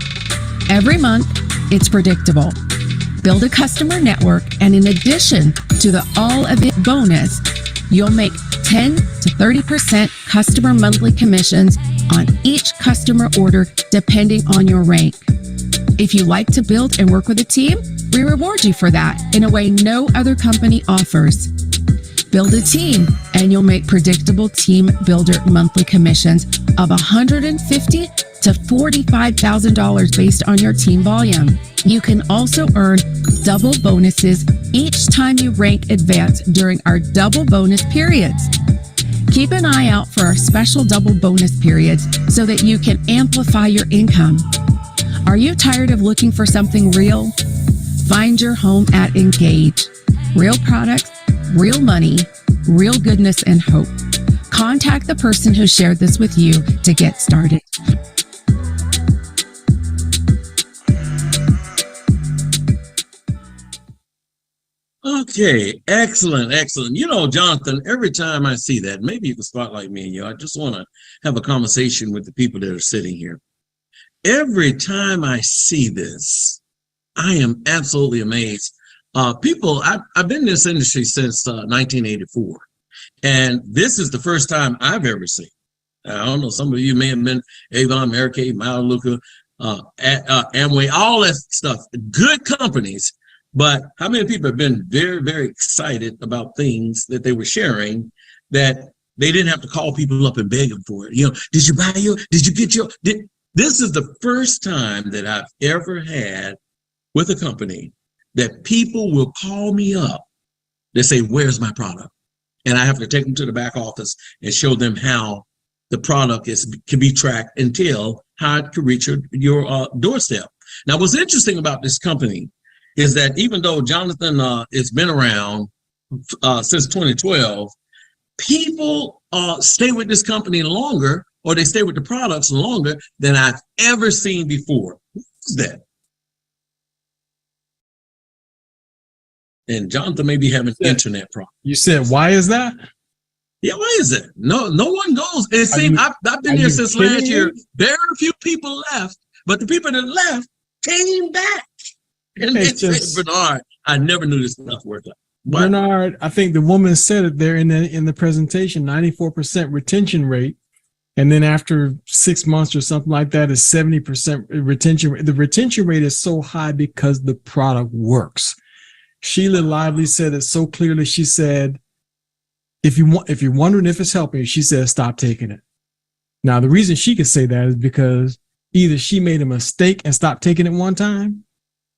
Every month, it's predictable. Build a customer network, and in addition to the all-event bonus, you'll make 10 to 30% customer monthly commissions on each customer order, depending on your rank. If you like to build and work with a team, we reward you for that in a way no other company offers. Build a team, and you'll make predictable team builder monthly commissions of $150,000 to $45,000 based on your team volume. You can also earn double bonuses each time you rank advanced during our double bonus periods. Keep an eye out for our special double bonus periods so that you can amplify your income. Are you tired of looking for something real? Find your home at Engage. Real products, real money, real goodness and hope. Contact the person who shared this with you to get started. Okay, excellent, excellent. You know, Jonathan, every time I see that, maybe you can spotlight me and you, I just want to have a conversation with the people that are sitting here. Every time I see this, I am absolutely amazed. I've been in this industry since 1984, and this is the first time I've ever seen. I don't know, some of you may have been Avon, Mary-Kay, Melaleuca, Amway, all that stuff, good companies. But how many people have been very, very excited about things that they were sharing that they didn't have to call people up and beg them for it? You know, did you buy your, did you get your, this is the first time that I've ever had with a company that people will call me up. They say, where's my product? And I have to take them to the back office and show them how the product can be tracked until how it can reach your doorstep. Now, what's interesting about this company is that even though Jonathan has been around since 2012, people stay with this company longer, or they stay with the products longer than I've ever seen before. Who's that? And Jonathan may be having internet problems. You said, why is that? Yeah, why is it? No one goes. It seems I've been here since last year. Very few people left, but the people that left came back. And it's just, Bernard, I never knew this stuff worked out. Bernard, I think the woman said it there in the presentation, 94% retention rate. And then after 6 months or something like that is 70% retention rate. The retention rate is so high because the product works. Sheila Lively said it so clearly. She said, if you're wondering if it's helping you, she said, stop taking it. Now, the reason she could say that is because either she made a mistake and stopped taking it one time,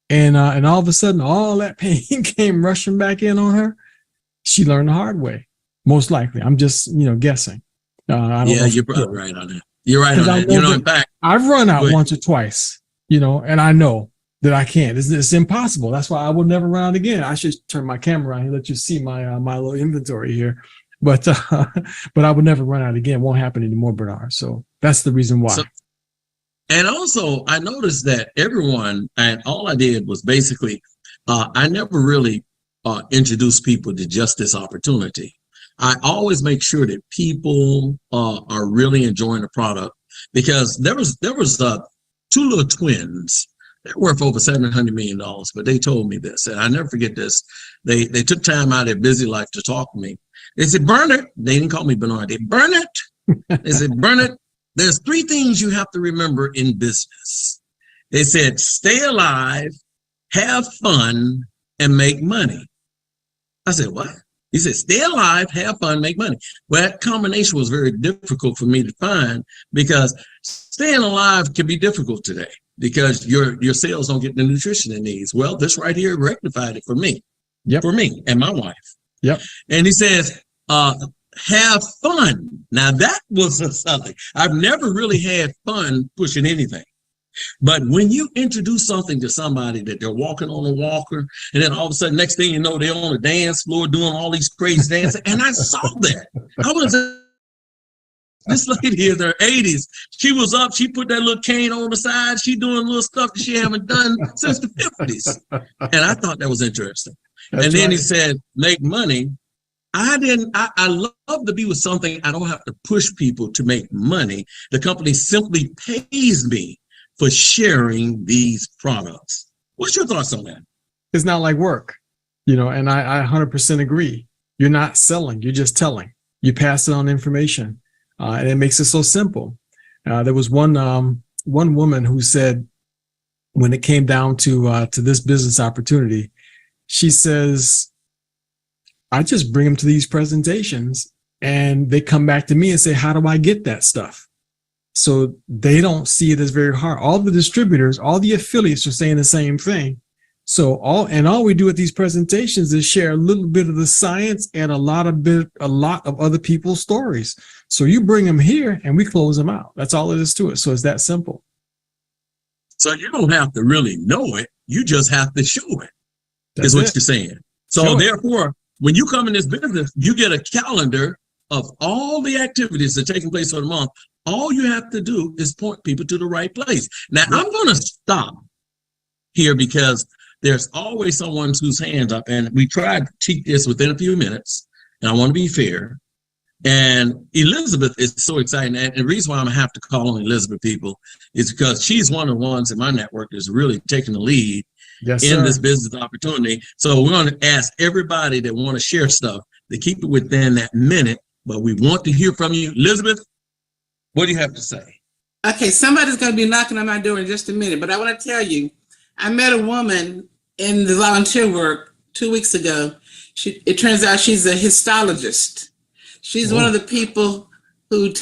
and all of a sudden, all that pain came rushing back in on her. She learned the hard way, most likely. I'm just, guessing. I don't know you're probably right on that. You're right on that. In fact, I've run out once or twice, and I know that I can't. It's impossible. That's why I will never run out again. I should turn my camera around and let you see my my little inventory here. But I would never run out again. Won't happen anymore, Bernard. So that's the reason why. And also, I noticed that everyone, and all I did was basically, I never really introduced people to just this opportunity. I always make sure that people are really enjoying the product, because there was two little twins. They're worth over $700 million, but they told me this, and I never forget this. They took time out of their busy life to talk to me. They said, Bernard, they didn't call me Bernard, they Bernard. They said, Bernard, there's three things you have to remember in business. They said, stay alive, have fun, and make money. I said, what? He said, stay alive, have fun, make money. Well, that combination was very difficult for me to find, because staying alive can be difficult today because your cells don't get the nutrition it needs. Well, this right here rectified it for me. Yep. For me and my wife. Yep. And he says, have fun. Now that was something. I've never really had fun pushing anything. But when you introduce something to somebody that they're walking on a walker, and then all of a sudden, next thing you know, they're on a dance floor doing all these crazy dances. And I saw that. I was this lady in her 80s. She was up. She put that little cane on the side. She doing little stuff that she haven't done since the 50s. And I thought that was interesting. That's and then he said, make money. I love to be with something I don't have to push people to make money. The company simply pays me for sharing these products. What's your thoughts on that? It's not like work, and I 100% agree. You're not selling, you're just telling. You pass it on information, and it makes it so simple. There was one woman who said, when it came down to this business opportunity, she says, I just bring them to these presentations and they come back to me and say, how do I get that stuff? So they don't see it as very hard. All the distributors, all the affiliates are saying the same thing. So all we do at these presentations is share a little bit of the science and a lot of other people's stories. So you bring them here and we close them out. That's all it is to it. So it's that simple. So you don't have to really know it. You just have to show it. That's what you're saying. So therefore, when you come in this business, you get a calendar of all the activities that are taking place for the month. All you have to do is point people to the right place. Now, I'm going to stop here because there's always someone whose hands up, and we tried to teach this within a few minutes, and I want to be fair. And Elizabeth is so exciting. And the reason why I'm going to have to call on Elizabeth, people, is because she's one of the ones in my network that's really taking the lead in this business opportunity. So we're going to ask everybody that want to share stuff to keep it within that minute, but we want to hear from you. Elizabeth, what do you have to say? Okay, somebody's going to be knocking on my door in just a minute, but I want to tell you, I met a woman in the volunteer work 2 weeks ago. It turns out she's a histologist. She's one of the people who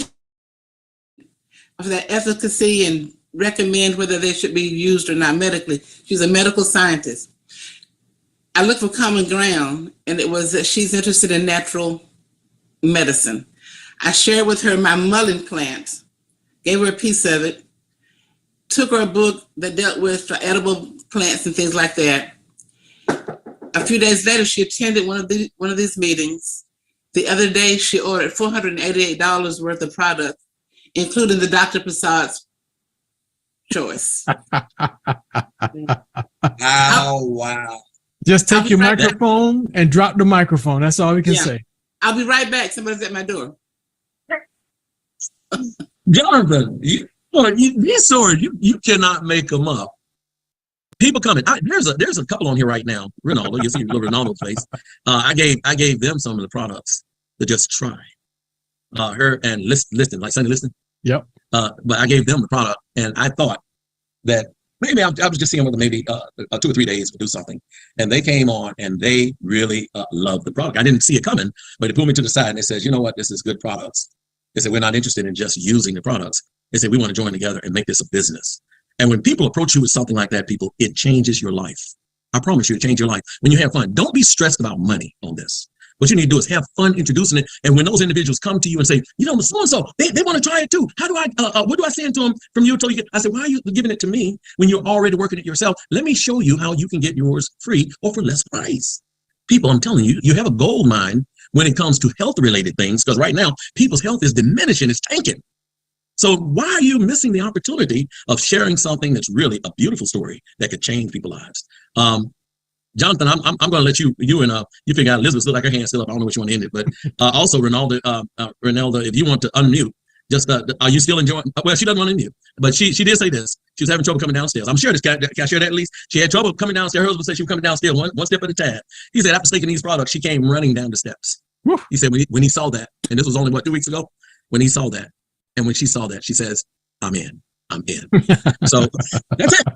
of that efficacy and recommend whether they should be used or not medically. She's a medical scientist. I looked for common ground, and it was that she's interested in natural medicine. I shared with her my mullein plant, gave her a piece of it, took her a book that dealt with edible plants and things like that. A few days later, she attended one of these meetings. The other day, she ordered $488 worth of product, including the Dr. Prasad's choice. Wow. Just take your microphone and drop the microphone. That's all we can say. I'll be right back. Somebody's at my door. Jonathan, these stories, you cannot make them up. People coming. There's a couple on here right now. Ronaldo, you see little Ronaldo face. I gave them some of the products to just try. Her and listen, like Sunday Listen. Yep. But I gave them the product, and I thought that maybe I was just seeing whether maybe 2 or 3 days would do something. And they came on, and they really loved the product. I didn't see it coming, but they pulled me to the side, and they said, you know what, this is good products. They said, we're not interested in just using the products. They said, we want to join together and make this a business. And when people approach you with something like that, people, it changes your life. I promise you, it changes your life. When you have fun, don't be stressed about money on this. What you need to do is have fun introducing it. And when those individuals come to you and say, you know, so-and-so, they want to try it too. How do I, what do I send to them from you? I said, why are you giving it to me when you're already working it yourself? Let me show you how you can get yours free or for less price. People, I'm telling you, you have a gold mine when it comes to health-related things, because right now, people's health is diminishing, it's tanking. So why are you missing the opportunity of sharing something that's really a beautiful story that could change people's lives? Jonathan, I'm going to let you you figure out Elizabeth look like her hand still up. I don't know which one ended, but also Renalda, if you want to unmute, just are you still enjoying? Well, she doesn't want to unmute, but she did say this. She was having trouble coming downstairs. I'm sure this. Can I share that at least? She had trouble coming downstairs. Her husband said she was coming downstairs one step at a time. He said after taking these products, she came running down the steps. Woo. He said when he saw that, and this was only 2 weeks ago, when he saw that, and when she saw that, she says, "I'm in." So that's it.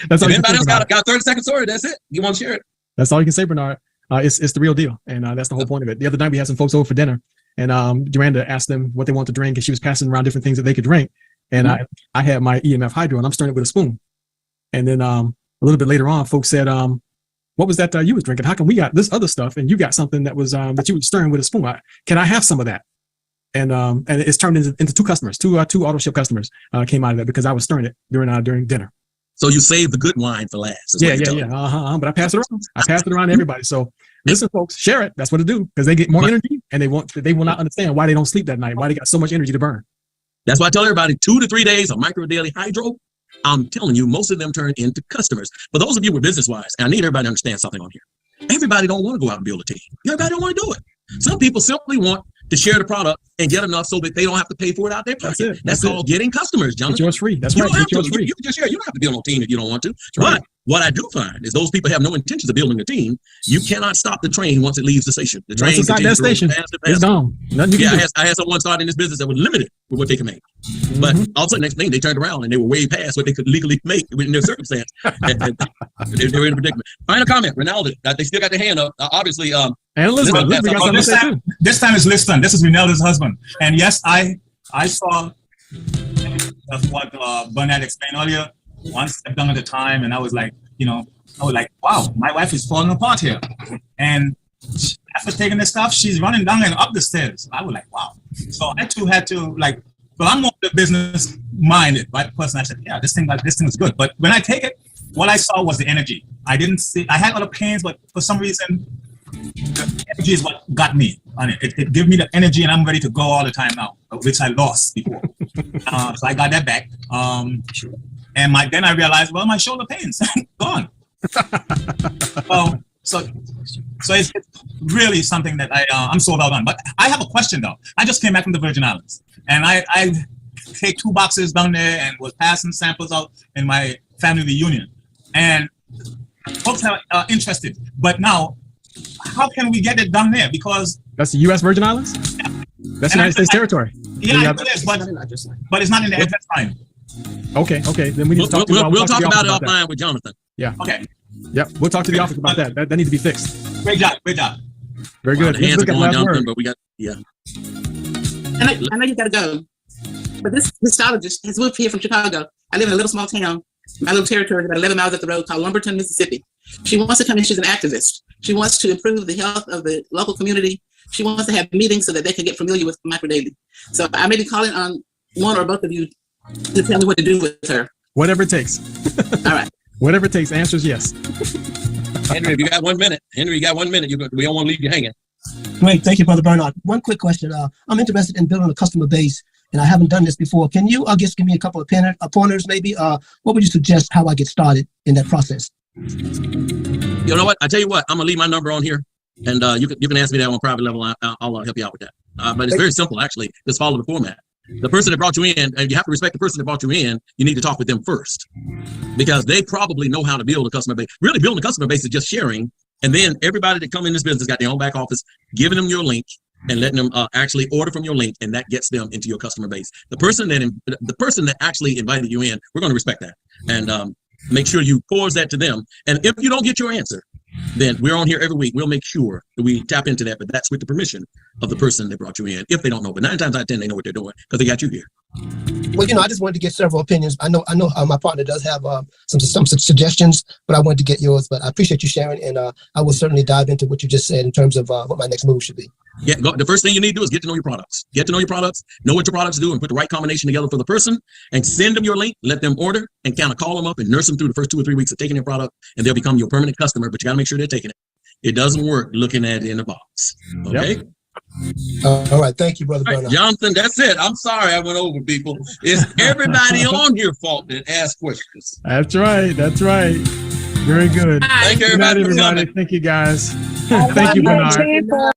That's all. Anybody else got a 30-second story? That's it. You want to share it? That's all you can say, Bernard. It's the real deal, and that's the whole point of it. The other night we had some folks over for dinner, and Duranda asked them what they want to drink, and she was passing around different things that they could drink. And I had my EMF Hydro, and I'm stirring it with a spoon. And then a little bit later on, folks said, "What was that you was drinking? How come we got this other stuff, and you got something that was that you were stirring with a spoon? Can I have some of that?" And it's turned into two customers, two auto ship customers came out of it because I was stirring it during dinner. So you saved the good wine for last. Yeah. But I passed it around. I passed it around to everybody. So listen, folks, share it. That's what to do because they get more energy, and they will not understand why they don't sleep that night, why they got so much energy to burn. That's why I tell everybody 2 to 3 days of Micro Daily Hydro. I'm telling you, most of them turn into customers. For those of you who are business-wise, and I need everybody to understand something on here. Everybody don't want to go out and build a team. Everybody don't want to do it. Some people simply want to share the product and get enough so that they don't have to pay for it out their pocket. That's called getting customers, Jonathan. It's yours free. That's right. It's yours free. You can just share. You don't have to build no team if you don't want to. But what I do find is those people have no intentions of building a team. You cannot stop the train once it leaves the station. The train inside that station, it's gone. I had someone starting this business that was limited with what they could make. But also the next thing, they turned around and they were way past what they could legally make in their circumstance. and they were in a predicament. Final comment, Ronaldo. They still got their hand up. Obviously, and Elizabeth, this time is Liston. This is Ronaldo's husband. And yes, I saw that's what Bernard explained earlier. One step down at a time, and I was like, wow, my wife is falling apart here. And after taking the stuff, she's running down and up the stairs. I was like, wow. So I too had to well, I'm more the business minded, right? Person, I said, yeah, this thing is good. But when I take it, what I saw was the energy. I had other pains, but for some reason, the energy is what got me on it. It gave me the energy, and I'm ready to go all the time now, which I lost before. So I got that back. And then I realized, well, my shoulder pains gone. So it's really something that I'm sold out on. But I have a question though. I just came back from the Virgin Islands, and I take 2 boxes down there and was passing samples out in my family reunion. And folks are interested. But now, how can we get it down there? Because that's the U.S. Virgin Islands. Yeah. That's United States territory. Yeah, it is, but it's not in the address line. Okay. Then we need to talk we'll talk about it offline with Jonathan. Yeah. Okay. Yep. We'll talk to the office about that. That needs to be fixed. Great job. Very good. The hands are going, Jonathan, but we got I know you gotta go, but this histologist has moved here from Chicago. I live in a little small town. My little territory is about 11 miles up the road called Lumberton, Mississippi. She wants to come in. She's an activist. She wants to improve the health of the local community. She wants to have meetings so that they can get familiar with Micro Daily. So I may be calling on one or both of you to tell me what to do with her. Whatever it takes. All right. Whatever it takes. The answer is yes. Henry, if you got 1 minute. We don't want to leave you hanging. Great. Thank you, Brother Bernard. One quick question. I'm interested in building a customer base, and I haven't done this before. Can you just give me a couple of pointers, maybe? What would you suggest how I get started in that process? You know what? I tell you what. I'm going to leave my number on here, and you can ask me that on a private level. I'll help you out with that. But it's very simple, actually. Just follow the format. The person that brought you in, and you have to respect the person that brought you in, you need to talk with them first because they probably know how to build a customer base. Really building a customer base is just sharing. And then everybody that come in this business got their own back office, giving them your link and letting them actually order from your link. And that gets them into your customer base. The person that actually invited you in, we're going to respect that and make sure you forward that to them. And if you don't get your answer, then we're on here every week. We'll make sure that we tap into that, but that's with the permission of the person that brought you in, if they don't know. But 9 times out of 10, they know what they're doing because they got you here. Well, I just wanted to get several opinions. I know my partner does have some suggestions, but I wanted to get yours. But I appreciate you sharing, and I will certainly dive into what you just said in terms of what my next move should be. Yeah, the first thing you need to do is get to know your products. Get to know your products, know what your products do, and put the right combination together for the person, and send them your link, let them order, and kind of call them up and nurse them through the first 2 or 3 weeks of taking their product, and they'll become your permanent customer, but you got to make sure they're taking it. It doesn't work looking at it in a box. Okay? Yep. All right. Thank you, Brother Bernard. Jonathan, that's it. I'm sorry I went over, people. It's everybody on here fault that asks questions. That's right. That's right. Very good. Thank you, Good night, everybody. everybody. Thank you, guys. Thank you, Bernard.